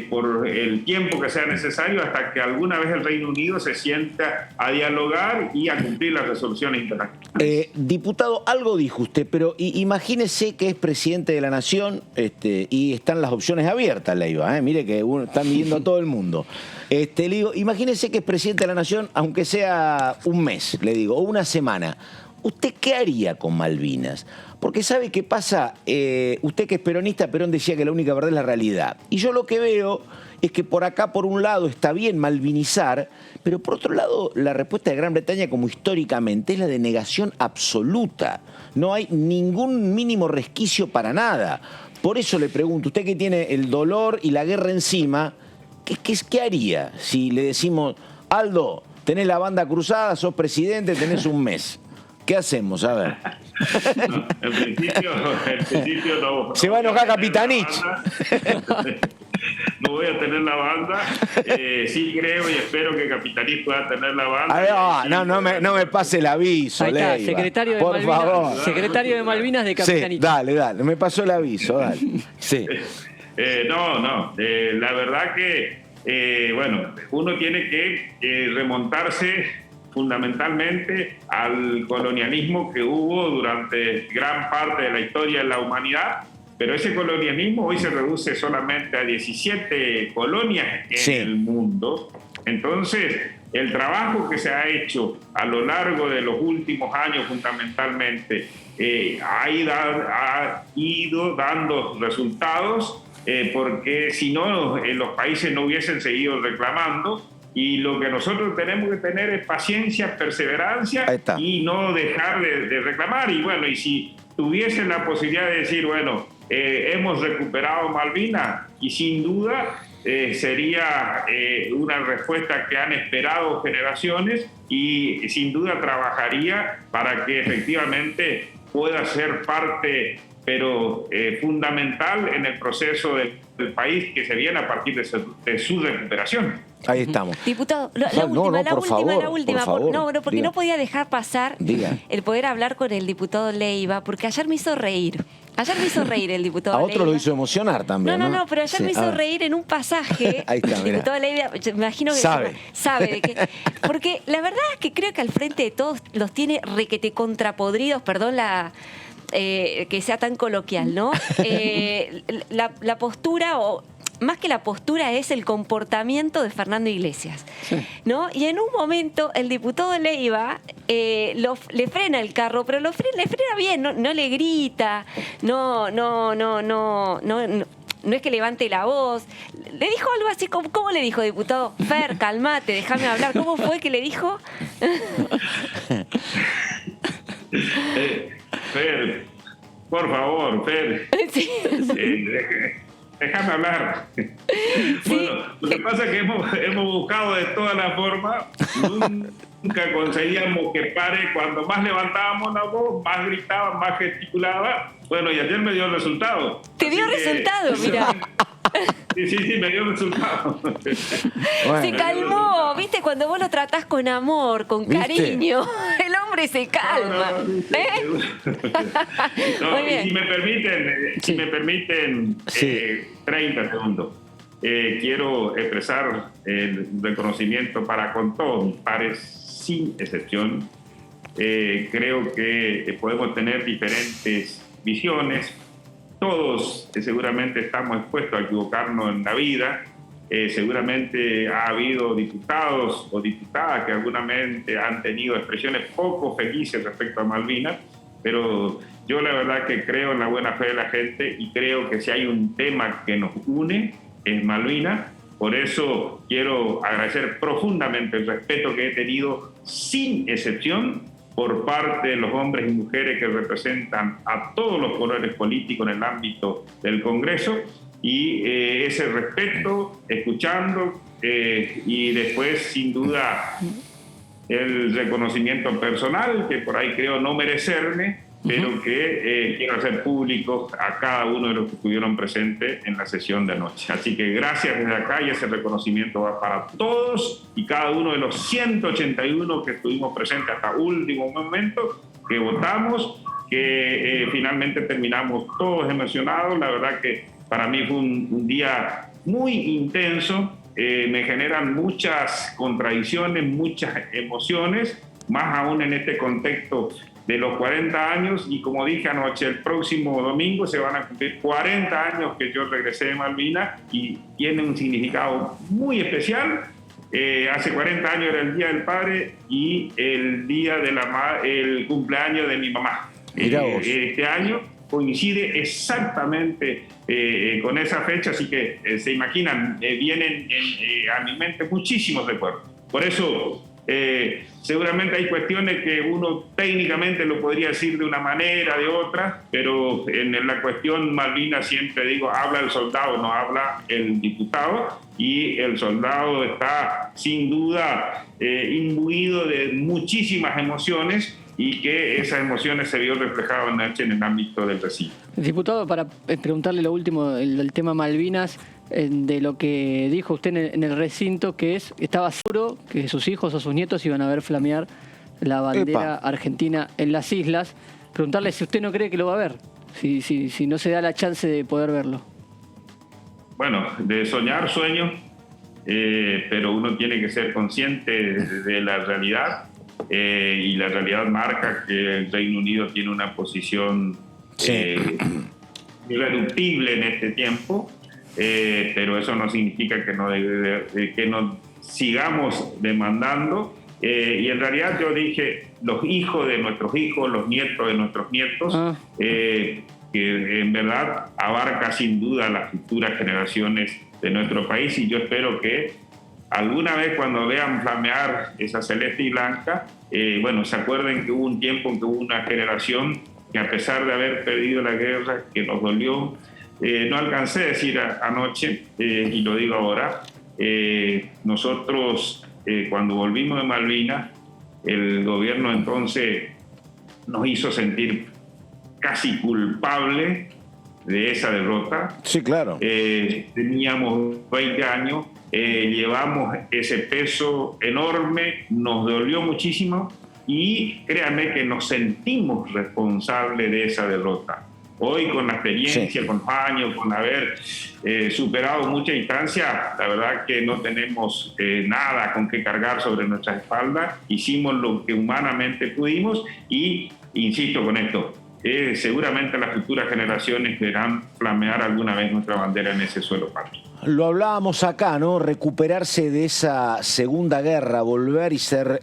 por el tiempo que sea necesario hasta que alguna vez el Reino Unido se sienta a dialogar y a cumplir las resoluciones internacionales. Diputado, algo dijo usted, pero imagínese que es presidente de la Nación y están las opciones abiertas, Leiva. Mire que están midiendo a todo el mundo. Le digo, imagínese que es presidente de la Nación, aunque sea un mes, le digo, o una semana. ¿Usted qué haría con Malvinas? Porque ¿sabe qué pasa? Usted que es peronista, Perón decía que la única verdad es la realidad. Y yo lo que veo es que por acá, por un lado, está bien malvinizar, pero por otro lado, la respuesta de Gran Bretaña, como históricamente, es la de negación absoluta. No hay ningún mínimo resquicio para nada. Por eso le pregunto, usted que tiene el dolor y la guerra encima, ¿qué haría si le decimos, Aldo, tenés la banda cruzada, sos presidente, tenés un mes? ¿Qué hacemos? A ver. No, en principio no. Se va a enojar Capitanich. No voy a tener la banda. Sí creo y espero que Capitanich pueda tener la banda. No me pase el aviso, ahí está, Leiva, secretario de por Malvinas, favor. Secretario de Malvinas de Capitanich. Sí, dale, me pasó el aviso, dale. Sí. La verdad que, uno tiene que remontarse fundamentalmente al colonialismo que hubo durante gran parte de la historia de la humanidad, pero ese colonialismo hoy se reduce solamente a 17 colonias en el mundo. Entonces, el trabajo que se ha hecho a lo largo de los últimos años fundamentalmente ha ido dando resultados, porque si no, los países no hubiesen seguido reclamando. Y lo que nosotros tenemos que tener es paciencia, perseverancia y no dejar de reclamar. Y si tuviesen la posibilidad de decir, hemos recuperado Malvinas, y sin duda sería una respuesta que han esperado generaciones, y sin duda trabajaría para que efectivamente pueda ser parte, pero fundamental en el proceso del país que se viene a partir de su recuperación. Ahí estamos. Diputado, la última, porque diga. no podía dejar pasar el poder hablar con el diputado Leiva, porque ayer me hizo reír. El diputado Leiva. A otro lo hizo emocionar también. No, pero ayer me hizo reír en un pasaje. Ahí está, el diputado Leiva, me imagino que sabe de qué. Porque la verdad es que creo que al frente de todos los tiene requete contrapodridos, perdón que sea tan coloquial, ¿no? La postura, o más que la postura, es el comportamiento de Fernando Iglesias, ¿no? Y en un momento el diputado Leiva le frena el carro, pero le frena bien, no le grita, no es que levante la voz. Le dijo algo así como, ¿cómo le dijo, diputado? Fer, calmate, déjame hablar. ¿Cómo fue que le dijo? Fer, por favor, Fer. Sí. Déjame hablar. Lo que pasa es que hemos buscado de todas las formas, nunca conseguíamos que pare. Cuando más levantábamos la voz, más gritaba, más gesticulaba. Y ayer me dio el resultado. ¿Te dio resultado? Mira. Sí, me dio resultado. Se calmó, ¿viste? Cuando vos lo tratás con amor, con cariño, el hombre se calma. Muy bien. Si me permiten 30 segundos, quiero expresar el reconocimiento con todos mis pares, sin excepción. Creo que podemos tener diferentes visiones. Todos seguramente estamos expuestos a equivocarnos en la vida. Seguramente ha habido diputados o diputadas que alguamente han tenido expresiones poco felices respecto a Malvinas, pero yo la verdad que creo en la buena fe de la gente, y creo que si hay un tema que nos une es Malvinas. Por eso quiero agradecer profundamente el respeto que he tenido sin excepción por parte de los hombres y mujeres que representan a todos los colores políticos en el ámbito del Congreso, y ese respeto, escuchando, y después, sin duda, el reconocimiento personal, que por ahí creo no merecerme, pero que quiero hacer públicos a cada uno de los que estuvieron presentes en la sesión de anoche. Así que gracias desde acá, y ese reconocimiento va para todos y cada uno de los 181 que estuvimos presentes hasta último momento, que votamos, que finalmente terminamos todos emocionados. La verdad que para mí fue un día muy intenso, me generan muchas contradicciones, muchas emociones, más aún en este contexto de los 40 años, y como dije anoche, el próximo domingo se van a cumplir 40 años que yo regresé de Malvinas, y tiene un significado muy especial. Hace 40 años era el Día del Padre y el día de el cumpleaños de mi mamá. Este año coincide exactamente con esa fecha, así que se imaginan, vienen a mi mente muchísimos recuerdos. Por eso seguramente hay cuestiones que uno técnicamente lo podría decir de una manera, de otra, pero en la cuestión Malvinas siempre digo, habla el soldado, no habla el diputado, y el soldado está sin duda imbuido de muchísimas emociones, y que esas emociones se vio reflejado en el ámbito del recinto. Diputado, para preguntarle lo último, el tema Malvinas, de lo que dijo usted en el recinto, que estaba seguro que sus hijos o sus nietos iban a ver flamear la bandera argentina en las islas. Preguntarle si usted no cree que lo va a ver, si no se da la chance de poder verlo. Bueno, de soñar sueño, pero uno tiene que ser consciente de la realidad, y la realidad marca que el Reino Unido tiene una posición irreductible en este tiempo. Pero eso no significa que no sigamos demandando, y en realidad yo dije los hijos de nuestros hijos, los nietos de nuestros nietos, que en verdad abarca sin duda las futuras generaciones de nuestro país, y yo espero que alguna vez cuando vean flamear esa celeste y blanca, se acuerden que hubo un tiempo en que hubo una generación que, a pesar de haber perdido la guerra, que nos dolió. No alcancé a decir anoche, y lo digo ahora, nosotros cuando volvimos de Malvinas, el gobierno entonces nos hizo sentir casi culpables de esa derrota. Sí, claro. Teníamos 20 años, llevamos ese peso enorme, nos dolió muchísimo, y créanme que nos sentimos responsables de esa derrota. Hoy, con la experiencia, con los años, con haber superado muchas instancias, la verdad que no tenemos nada con qué cargar sobre nuestras espaldas. Hicimos lo que humanamente pudimos, y insisto con esto, seguramente las futuras generaciones verán flamear alguna vez nuestra bandera en ese suelo patrio. Lo hablábamos acá, ¿no? Recuperarse de esa Segunda Guerra, volver y ser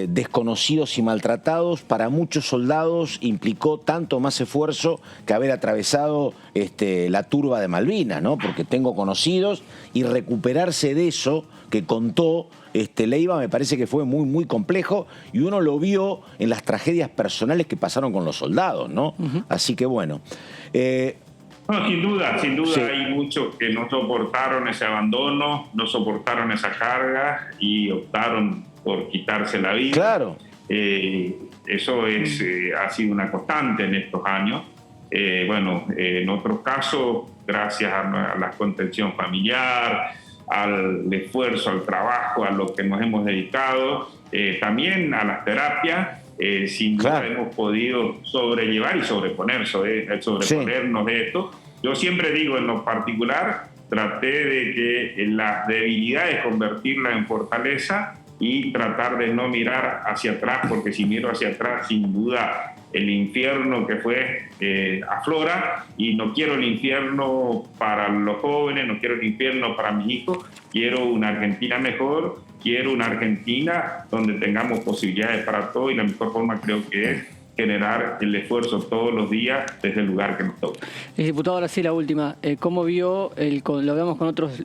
desconocidos y maltratados, para muchos soldados implicó tanto más esfuerzo que haber atravesado la turba de Malvinas, ¿no? Porque tengo conocidos, y recuperarse de eso que contó Leiva me parece que fue muy, muy complejo, y uno lo vio en las tragedias personales que pasaron con los soldados, ¿no? Así que bueno. No, sin duda sí. Hay muchos que no soportaron ese abandono, no soportaron esa carga y optaron por quitarse la vida. Claro. Eso ha sido una constante en estos años. En otros casos, gracias a la contención familiar, al esfuerzo, al trabajo, a lo que nos hemos dedicado, también a las terapias, sin duda hemos podido sobrellevar y sobreponernos de esto. Yo siempre digo, en lo particular, traté de que las debilidades convertirlas en fortaleza, y tratar de no mirar hacia atrás, porque si miro hacia atrás, sin duda el infierno que fue aflora, y no quiero el infierno para los jóvenes, no quiero el infierno para mis hijos. Quiero una Argentina mejor, quiero una Argentina donde tengamos posibilidades para todo, y la mejor forma creo que es generar el esfuerzo todos los días desde el lugar que nos toca. Diputado, ahora sí la última. ¿Cómo vio, lo hablamos con otros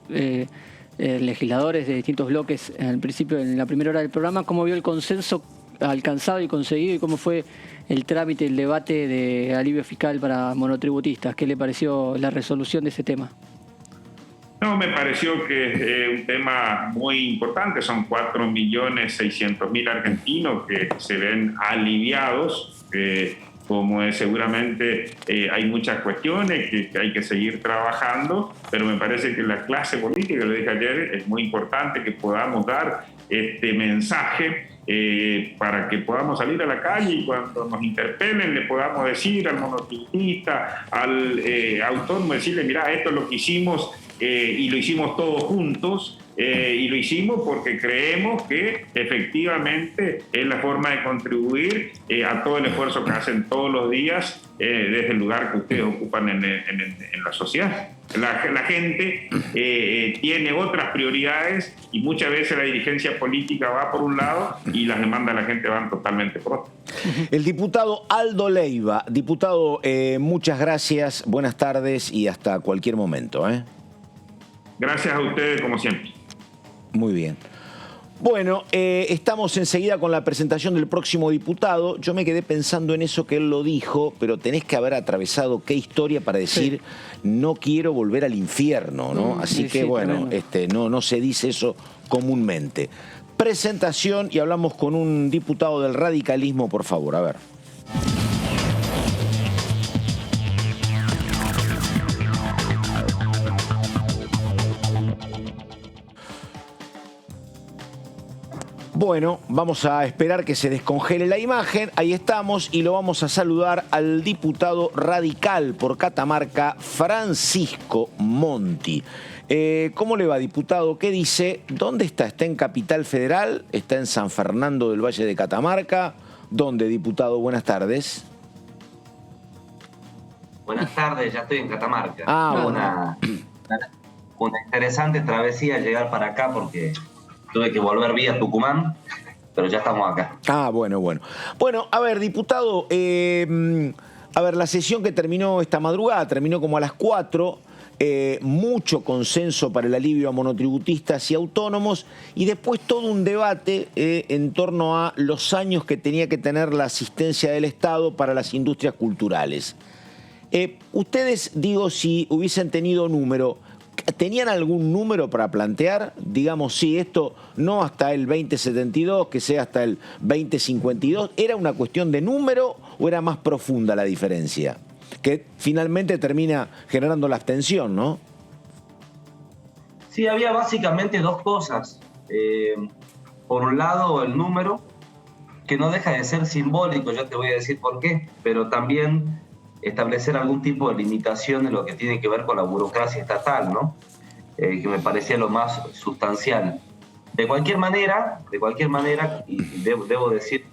legisladores de distintos bloques al principio, en la primera hora del programa, cómo vio el consenso alcanzado y conseguido, y cómo fue el trámite, el debate de alivio fiscal para monotributistas? ¿Qué le pareció la resolución de ese tema? No, me pareció que es un tema muy importante. Son 4.600.000 argentinos que se ven aliviados como seguramente hay muchas cuestiones que hay que seguir trabajando, pero me parece que la clase política, lo dije ayer, es muy importante que podamos dar este mensaje para que podamos salir a la calle y cuando nos interpelen le podamos decir al monotributista, al autónomo, decirle, mira, esto es lo que hicimos y lo hicimos todos juntos. Y lo hicimos porque creemos que efectivamente es la forma de contribuir a todo el esfuerzo que hacen todos los días desde el lugar que ustedes ocupan en la sociedad. La gente tiene otras prioridades y muchas veces la dirigencia política va por un lado y las demandas de la gente van totalmente por otro. El diputado Aldo Leiva. Diputado, muchas gracias, buenas tardes y hasta cualquier momento. Gracias a ustedes como siempre. Muy bien. Bueno, estamos enseguida con la presentación del próximo diputado. Yo me quedé pensando en eso que él lo dijo, pero tenés que haber atravesado qué historia para decir no quiero volver al infierno, ¿no? Así que bueno, no se dice eso comúnmente. Presentación y hablamos con un diputado del radicalismo, por favor, a ver. Bueno, vamos a esperar que se descongele la imagen. Ahí estamos y lo vamos a saludar al diputado radical por Catamarca, Francisco Monti. ¿Cómo le va, diputado? ¿Qué dice? ¿Dónde está? ¿Está en Capital Federal? ¿Está en San Fernando del Valle de Catamarca? ¿Dónde, diputado? Buenas tardes. Buenas tardes, ya estoy en Catamarca. Bueno. Una interesante travesía llegar para acá porque tuve que volver vía Tucumán, pero ya estamos acá. Bueno. Bueno, a ver, diputado, la sesión que terminó esta madrugada, terminó como a las 4, mucho consenso para el alivio a monotributistas y autónomos, y después todo un debate en torno a los años que tenía que tener la asistencia del Estado para las industrias culturales. Ustedes, digo, si hubiesen tenido número, ¿tenían algún número para plantear? Digamos, sí, esto no hasta el 2072, que sea hasta el 2052. ¿Era una cuestión de número o era más profunda la diferencia? Que finalmente termina generando la abstención, ¿no? Sí, había básicamente dos cosas. Por un lado, el número, que no deja de ser simbólico, yo te voy a decir por qué, pero también establecer algún tipo de limitación en lo que tiene que ver con la burocracia estatal, ¿no? Que me parecía lo más sustancial. De cualquier manera, y debo decir,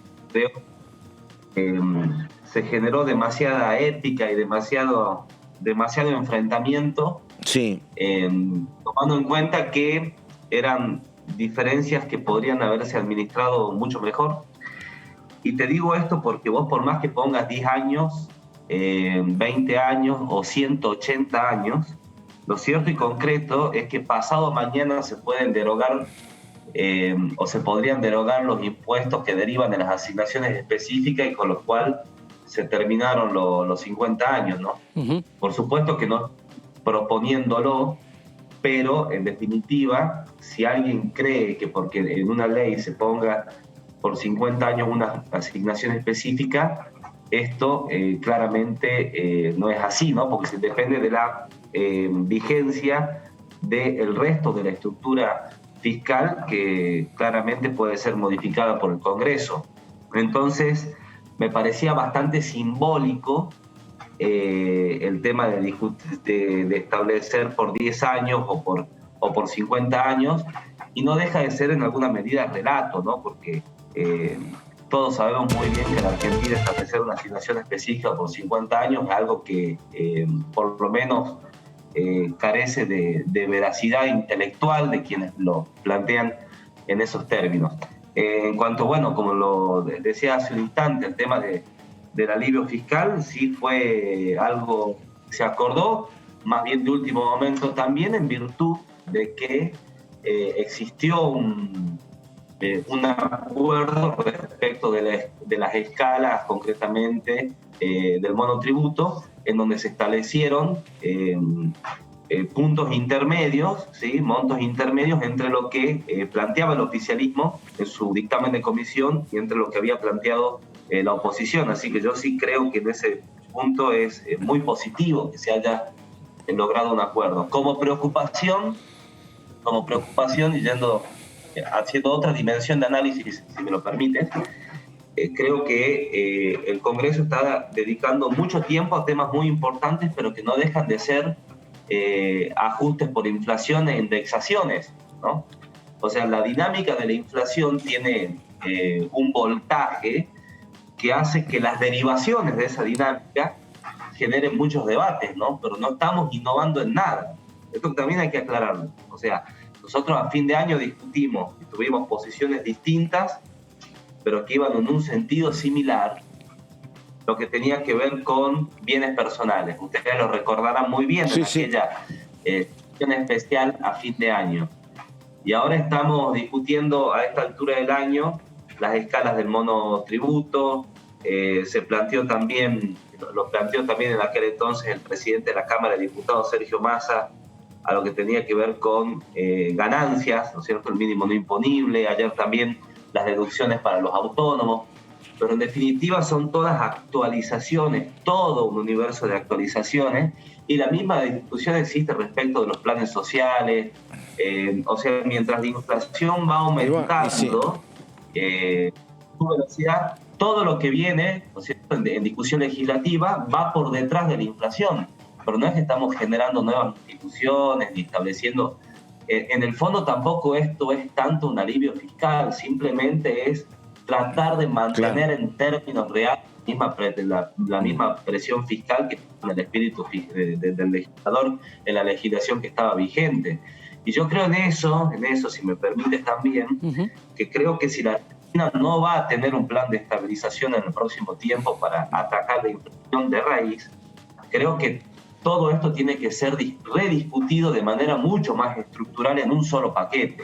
se generó demasiada épica y demasiado enfrentamiento, tomando en cuenta que eran diferencias que podrían haberse administrado mucho mejor. Y te digo esto porque vos, por más que pongas 10 años, 20 años o 180 años, lo cierto y concreto es que pasado mañana se pueden derogar o se podrían derogar los impuestos que derivan de las asignaciones específicas y con lo cual se terminaron los 50 años, ¿no? Por supuesto que no proponiéndolo, pero en definitiva, si alguien cree que porque en una ley se ponga por 50 años una asignación específica, esto claramente no es así, ¿no? Porque se depende de la vigencia del resto de la estructura fiscal que claramente puede ser modificada por el Congreso. Entonces, me parecía bastante simbólico el tema de establecer por 10 años o por 50 años, y no deja de ser en alguna medida relato, ¿no? Porque todos sabemos muy bien que en Argentina establecer una asignación específica por 50 años es algo que por lo menos carece de veracidad intelectual de quienes lo plantean en esos términos. En cuanto, bueno, como lo decía hace un instante, el tema del alivio fiscal sí fue algo que se acordó, más bien de último momento también, en virtud de que existió un acuerdo respecto de las escalas, concretamente del monotributo, en donde se establecieron puntos intermedios, ¿sí? Montos intermedios entre lo que planteaba el oficialismo en su dictamen de comisión y entre lo que había planteado la oposición. Así que yo sí creo que en ese punto es muy positivo que se haya logrado un acuerdo. Como preocupación y haciendo otra dimensión de análisis, si me lo permite, creo que el Congreso está dedicando mucho tiempo a temas muy importantes, pero que no dejan de ser ajustes por inflación e indexaciones, ¿no? O sea, la dinámica de la inflación tiene un voltaje que hace que las derivaciones de esa dinámica generen muchos debates, ¿no? Pero no estamos innovando en nada. Esto también hay que aclararlo. O sea, nosotros a fin de año discutimos y tuvimos posiciones distintas, pero que iban en un sentido similar, lo que tenía que ver con bienes personales. Ustedes lo recordarán muy bien en aquella sesión especial a fin de año. Y ahora estamos discutiendo a esta altura del año las escalas del monotributo. Lo planteó también en aquel entonces el presidente de la Cámara de Diputados, Sergio Massa, a lo que tenía que ver con ganancias, ¿no es cierto?, el mínimo no imponible. Ayer también las deducciones para los autónomos. Pero en definitiva son todas actualizaciones, todo un universo de actualizaciones, y la misma discusión existe respecto de los planes sociales. O sea, mientras la inflación va aumentando su velocidad, todo lo que viene, ¿no es cierto?, en discusión legislativa va por detrás de la inflación. Pero no es que estamos generando nuevas instituciones ni estableciendo... En el fondo tampoco esto es tanto un alivio fiscal, simplemente es tratar de mantener en términos reales la misma presión fiscal que está en el espíritu del legislador, en la legislación que estaba vigente. Y yo creo en eso, si me permites también, que creo que si la Argentina no va a tener un plan de estabilización en el próximo tiempo para atacar la inflación de raíz, creo que todo esto tiene que ser rediscutido de manera mucho más estructural en un solo paquete.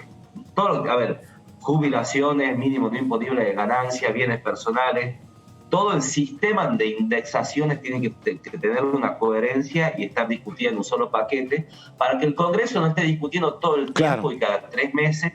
Jubilaciones, mínimo no imponible de ganancia, bienes personales, todo el sistema de indexaciones tiene que tener una coherencia y estar discutida en un solo paquete para que el Congreso no esté discutiendo todo el tiempo y cada 3 meses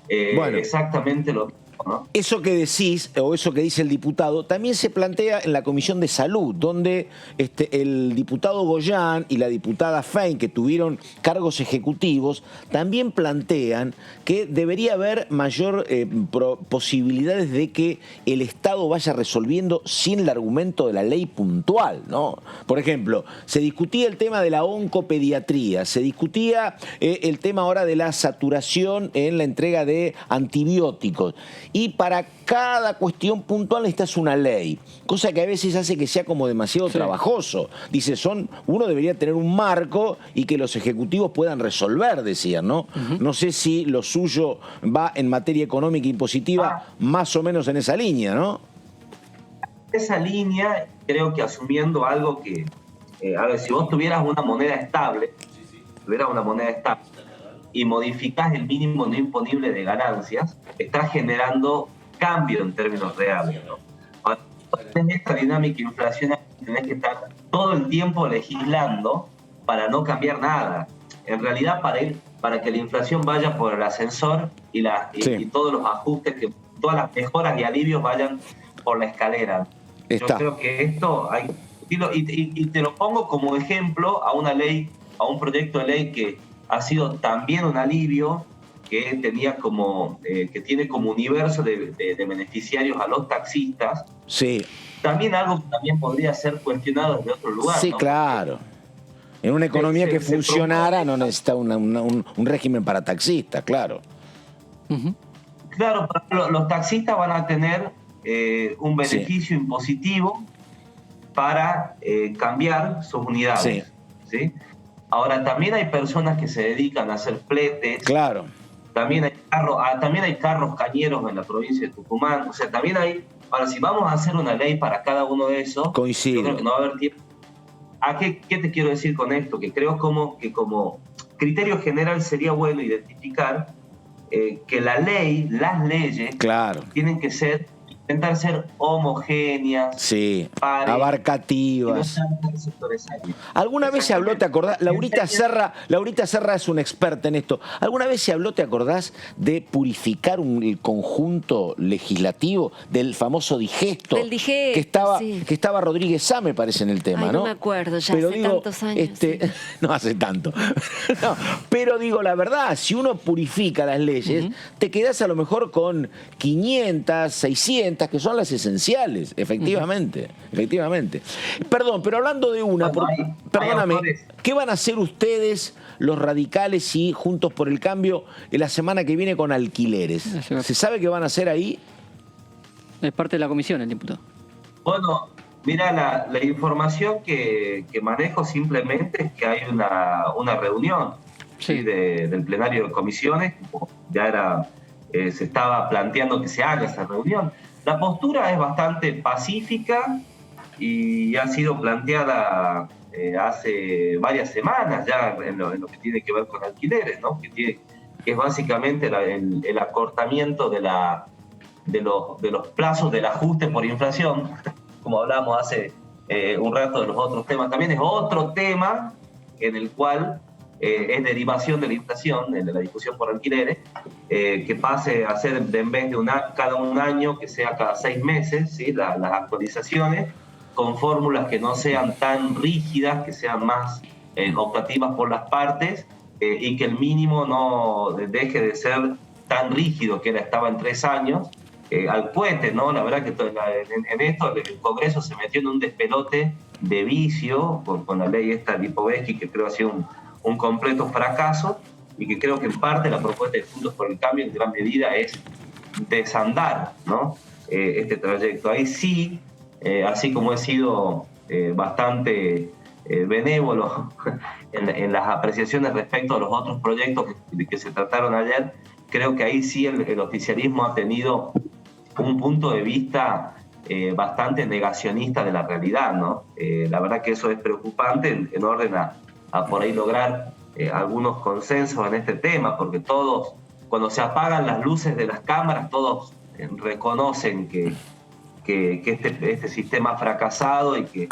exactamente lo mismo, ¿no? Eso que decís, o eso que dice el diputado, también se plantea en la Comisión de Salud, donde el diputado Goyán y la diputada Fein, que tuvieron cargos ejecutivos, también plantean que debería haber mayor posibilidades de que el Estado vaya resolviendo sin el argumento de la ley puntual, ¿no? Por ejemplo, se discutía el tema de la oncopediatría, se discutía el tema ahora de la saturación en la entrega de antibióticos. Y para cada cuestión puntual necesitas una ley, cosa que a veces hace que sea como demasiado trabajoso. Dice, uno debería tener un marco y que los ejecutivos puedan resolver, decían, ¿no? No sé si lo suyo va en materia económica e impositiva más o menos en esa línea, ¿no? Esa línea, creo que asumiendo algo que, si vos tuvieras una moneda estable, y modificás el mínimo no imponible de ganancias, estás generando cambio en términos reales, ¿no? En esta dinámica inflacionaria tenés que estar todo el tiempo legislando para no cambiar nada. En realidad, para que la inflación vaya por el ascensor y todos los ajustes, todas las mejoras y alivios vayan por la escalera. Yo creo que esto hay que discutirlo, y te lo pongo como ejemplo a una ley, a un proyecto de ley que ha sido también un alivio, que tiene como universo de beneficiarios a los taxistas. Sí. También algo que también podría ser cuestionado desde otro lugar. Sí, ¿no? claro. En una economía que funcionara no necesita un régimen para taxistas, claro. Claro, los taxistas van a tener un beneficio impositivo para cambiar sus unidades. ¿Sí? Ahora, también hay personas que se dedican a hacer fletes. Claro. También hay carros cañeros en la provincia de Tucumán. O sea, también hay... Ahora, si vamos a hacer una ley para cada uno de esos, coincido. Yo creo que no va a haber tiempo. ¿Qué te quiero decir con esto? Que creo que como criterio general sería bueno identificar que las leyes tienen que ser intentar ser homogéneas, sí, pares, abarcativas. ¿Alguna vez se habló, te acordás? Laurita Serra es una experta en esto. ¿Alguna vez se habló, te acordás, de purificar el conjunto legislativo del famoso digesto? Del digesto, que estaba Rodríguez Sá, me parece, en el tema, ¿no? No me acuerdo, ya pero hace tantos años. No hace tanto. No, pero digo, la verdad, si uno purifica las leyes, te quedás a lo mejor con 500, 600, que son las esenciales, efectivamente. Perdón, pero hablando de una, perdóname, ¿qué van a hacer ustedes, los radicales y Juntos por el Cambio, en la semana que viene con alquileres? ¿Se sabe qué van a hacer ahí? Es parte de la comisión, el diputado. Bueno, mira, la información que manejo simplemente es que hay una reunión del plenario de comisiones, ya se estaba planteando que se haga esa reunión. La postura es bastante pacífica y ha sido planteada hace varias semanas ya en lo que tiene que ver con alquileres, ¿no? Que es básicamente el acortamiento de los plazos del ajuste por inflación, como hablamos hace un rato de los otros temas. También es otro tema en el cual es derivación de la inflación, de la discusión por alquileres, que pase a ser en vez de cada un año, que sea cada 6 meses, ¿sí? Las actualizaciones, con fórmulas que no sean tan rígidas, que sean más optativas por las partes, y que el mínimo no deje de ser tan rígido, que estaba en 3 años, al cohete, ¿no? La verdad que en esto el Congreso se metió en un despelote de vicio con la ley esta Lipovetsky, que creo ha sido un completo fracaso, y que creo que en parte la propuesta de Juntos por el Cambio en gran medida es desandar, ¿no? Este trayecto. Ahí sí, así como he sido bastante benévolo en las apreciaciones respecto a los otros proyectos que se trataron ayer, creo que ahí sí el oficialismo ha tenido un punto de vista bastante negacionista de la realidad, ¿no? La verdad que eso es preocupante en orden a por ahí lograr algunos consensos en este tema, porque todos, cuando se apagan las luces de las cámaras, todos reconocen que este sistema ha fracasado y que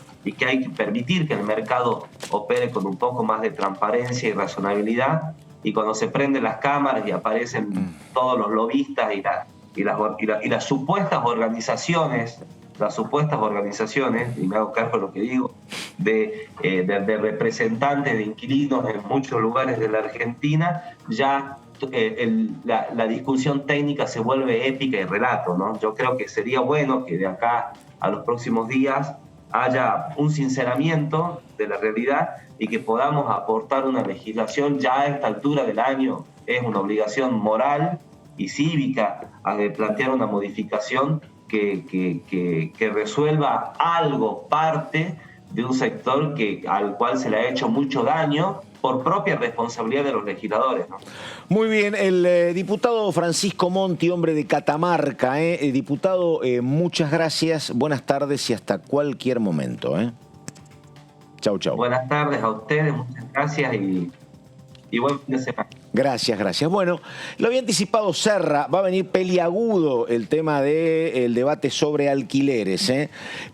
hay que permitir que el mercado opere con un poco más de transparencia y razonabilidad, y cuando se prenden las cámaras y aparecen todos los lobistas y las supuestas organizaciones, y me hago cargo de lo que digo, de representantes de inquilinos en muchos lugares de la Argentina, ya la discusión técnica se vuelve épica y relato, ¿no? Yo creo que sería bueno que de acá a los próximos días haya un sinceramiento de la realidad y que podamos aportar una legislación ya a esta altura del año. Es una obligación moral y cívica de plantear una modificación que resuelva algo, parte de un sector al cual se le ha hecho mucho daño por propia responsabilidad de los legisladores, ¿no? Muy bien, el diputado Francisco Monti, hombre de Catamarca. Diputado, muchas gracias, buenas tardes y hasta cualquier momento. Chau, chau. Buenas tardes a ustedes, muchas gracias y buen fin de semana. Gracias. Bueno, lo había anticipado Serra, va a venir peliagudo el tema del debate sobre alquileres,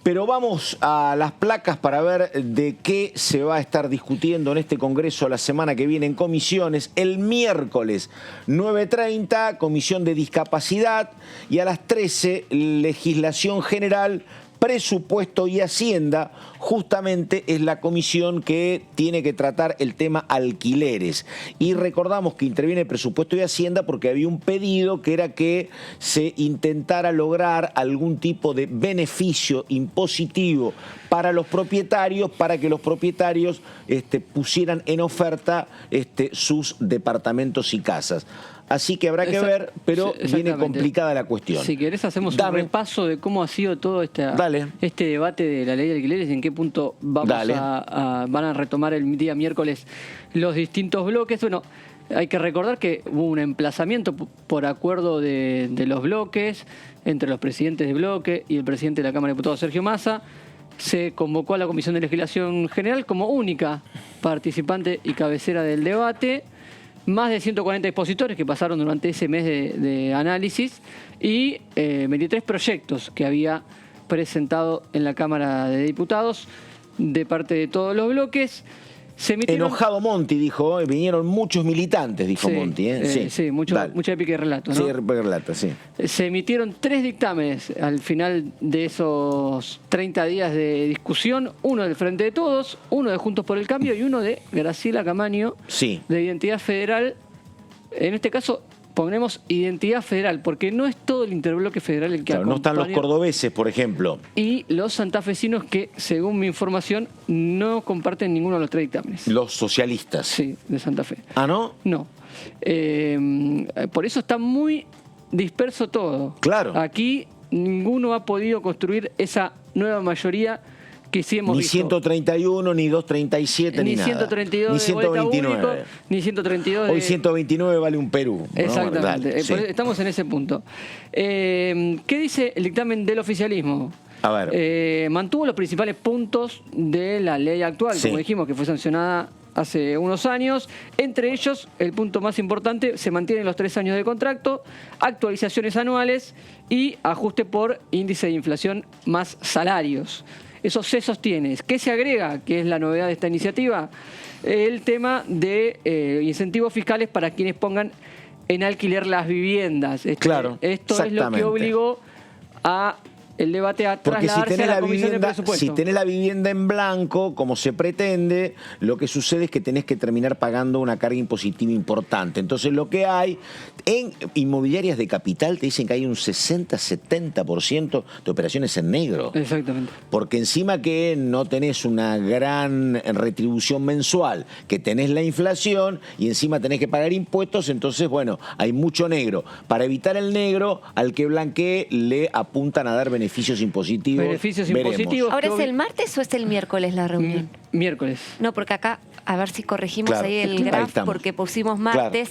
pero vamos a las placas para ver de qué se va a estar discutiendo en este Congreso la semana que viene en comisiones. El miércoles 9:30, Comisión de Discapacidad, y a las 13, Legislación General, Presupuesto y Hacienda. Justamente es la comisión que tiene que tratar el tema alquileres. Y recordamos que interviene Presupuesto y Hacienda porque había un pedido que era que se intentara lograr algún tipo de beneficio impositivo para los propietarios, para que los propietarios pusieran en oferta sus departamentos y casas. Así que habrá que ver, pero viene complicada la cuestión. Si querés hacemos un repaso de cómo ha sido todo este debate de la ley de alquileres y en qué punto van a retomar el día miércoles los distintos bloques. Bueno, hay que recordar que hubo un emplazamiento por acuerdo de los bloques entre los presidentes de bloque y el presidente de la Cámara de Diputados, Sergio Massa. Se convocó a la Comisión de Legislación General como única participante y cabecera del debate. más de 140 expositores que pasaron durante ese mes de análisis y 23 proyectos que había presentado en la Cámara de Diputados de parte de todos los bloques. Enojado Monti, dijo, vinieron muchos militantes, dijo Monti. Sí, mucha épica de relato, ¿no? Sí, épica de relato, sí. Se emitieron 3 dictámenes al final de esos 30 días de discusión, uno del Frente de Todos, uno de Juntos por el Cambio y uno de Graciela Camaño, de Identidad Federal. En este caso ponemos Identidad Federal, porque no es todo el interbloque federal el que acompaña. No están los cordobeses, por ejemplo. Y los santafesinos que, según mi información, no comparten ninguno de los 3 dictámenes. Los socialistas. Sí, de Santa Fe. ¿Ah, no? No. Por eso está muy disperso todo. Claro. Aquí ninguno ha podido construir esa nueva mayoría que sí hemos visto. Ni 131, ni 237, ni nada. 132 ni 129. Único, ni 132 Hoy 129 vale un Perú. Exactamente. ¿No? Dale, estamos en ese punto. ¿Qué dice el dictamen del oficialismo? A ver. Mantuvo los principales puntos de la ley actual, como dijimos, que fue sancionada hace unos años. Entre ellos, el punto más importante, se mantienen los 3 años de contrato, actualizaciones anuales y ajuste por índice de inflación más salarios. Eso se sostiene. ¿Qué se agrega? Que es la novedad de esta iniciativa. El tema de incentivos fiscales para quienes pongan en alquiler las viviendas. Claro, esto es lo que obligó a el debate a trasladarse a la Comisión de Presupuesto. Si tenés la vivienda en blanco, como se pretende, lo que sucede es que tenés que terminar pagando una carga impositiva importante. Entonces lo que hay, en inmobiliarias de capital te dicen que hay un 60-70% de operaciones en negro. Exactamente. Porque encima que no tenés una gran retribución mensual, que tenés la inflación y encima tenés que pagar impuestos, entonces bueno, hay mucho negro. Para evitar el negro, al que blanquee le apuntan a dar beneficios impositivos. ¿Ahora es el martes o es el miércoles la reunión? Miércoles. No, porque acá, a ver si corregimos ahí el graph, porque pusimos martes.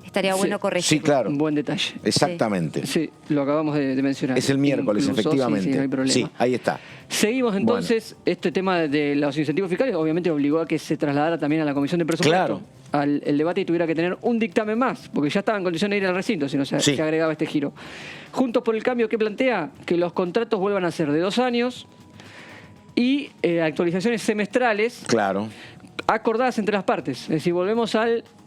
Estaría bueno corregirlo. Sí, claro. Un buen detalle. Exactamente. Sí, lo acabamos de mencionar. Es el miércoles, efectivamente. Sí, no hay problema. Sí, ahí está. Seguimos entonces. Este tema de los incentivos fiscales obviamente obligó a que se trasladara también a la Comisión de Presupuesto. Claro. El debate y tuviera que tener un dictamen más, porque ya estaba en condición de ir al recinto, si no se agregaba este giro. Juntos por el Cambio, ¿qué plantea? Que los contratos vuelvan a ser de 2 años y actualizaciones semestrales acordadas entre las partes. Es decir, volvemos a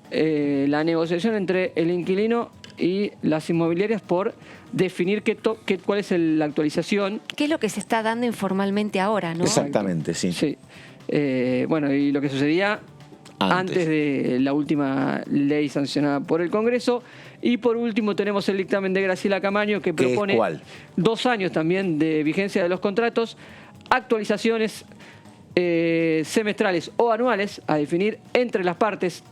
la negociación entre el inquilino y las inmobiliarias por definir cuál es la actualización. ¿Qué es lo que se está dando informalmente ahora, no? Exactamente, sí. Bueno, y lo que sucedía antes de la última ley sancionada por el Congreso. Y por último tenemos el dictamen de Graciela Camaño que propone 2 años también de vigencia de los contratos, actualizaciones semestrales o anuales a definir entre las partes,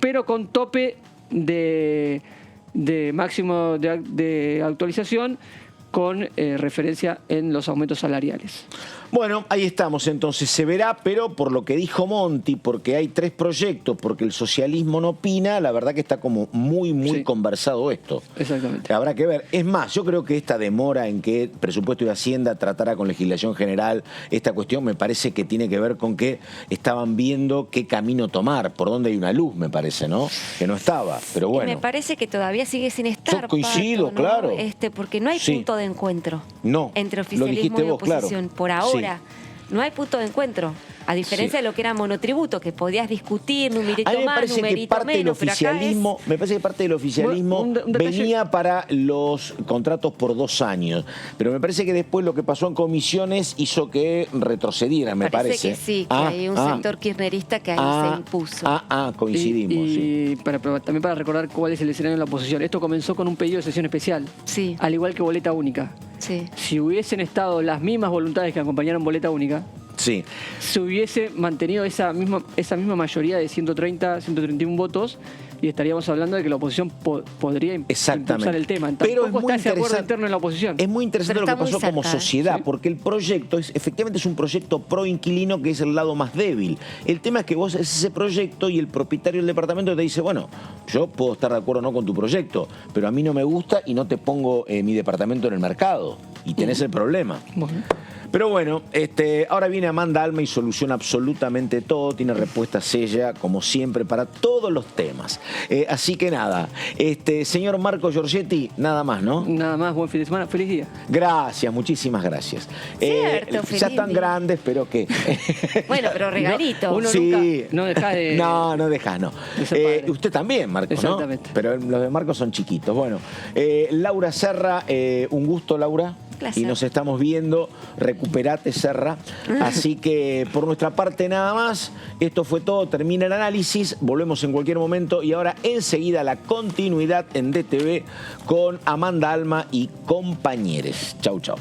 pero con tope de máximo de actualización con referencia en los aumentos salariales. Bueno, ahí estamos entonces, se verá, pero por lo que dijo Monti, porque hay 3 proyectos, porque el socialismo no opina, la verdad que está como muy conversado esto. Exactamente. Habrá que ver. Es más, yo creo que esta demora en que Presupuesto y Hacienda tratara con legislación general esta cuestión me parece que tiene que ver con que estaban viendo qué camino tomar, por dónde hay una luz, me parece, ¿no? Que no estaba, pero bueno. Me parece que todavía sigue sin estar. Yo coincido, Pato, ¿no? Claro. Porque no hay punto de encuentro entre oficialismo y oposición. Por ahora. No hay punto de encuentro. A diferencia de lo que era monotributo, que podías discutir numerito más, numerito menos. Me parece que parte del oficialismo venía para los contratos por 2 años. Pero me parece que después lo que pasó en comisiones hizo que retrocedieran, me parece. Que sí, que hay un sector kirchnerista que ahí se impuso. Coincidimos. Y también para recordar cuál es el escenario de la oposición. Esto comenzó con un pedido de sesión especial. Sí. Al igual que boleta única. Sí. Si hubiesen estado las mismas voluntades que acompañaron boleta única, se hubiese mantenido esa misma mayoría de 130, 131 votos y estaríamos hablando de que la oposición podría impulsar el tema. Pero es muy está ese acuerdo interno en la oposición. Es muy interesante lo que pasó como sociedad, porque el proyecto efectivamente es un proyecto pro inquilino, que es el lado más débil. El tema es que vos haces ese proyecto y el propietario del departamento te dice, bueno, yo puedo estar de acuerdo o no con tu proyecto, pero a mí no me gusta y no te pongo mi departamento en el mercado. Y tenés el problema. Bueno. Pero bueno, ahora viene Amanda Alma y soluciona absolutamente todo. Tiene respuestas ella, como siempre, para todos los temas. Así que nada, señor Marco Giorgetti, nada más, ¿no? Nada más, buen fin de semana, feliz día. Gracias, muchísimas gracias. Cierto, ya están grandes, pero ¿qué? Bueno, pero regalito. Uno sí. nunca, no deja de... No deja, no. Usted también, Marco, exactamente. ¿no? Pero los de Marco son chiquitos. Bueno, Laura Serra, un gusto, Laura. Placer. Y nos estamos viendo. Recuperate, Serra. Así que por nuestra parte nada más. Esto fue todo. Termina el análisis. Volvemos en cualquier momento. Y ahora enseguida la continuidad en DTV con Amanda Alma y compañeros. Chau, chau.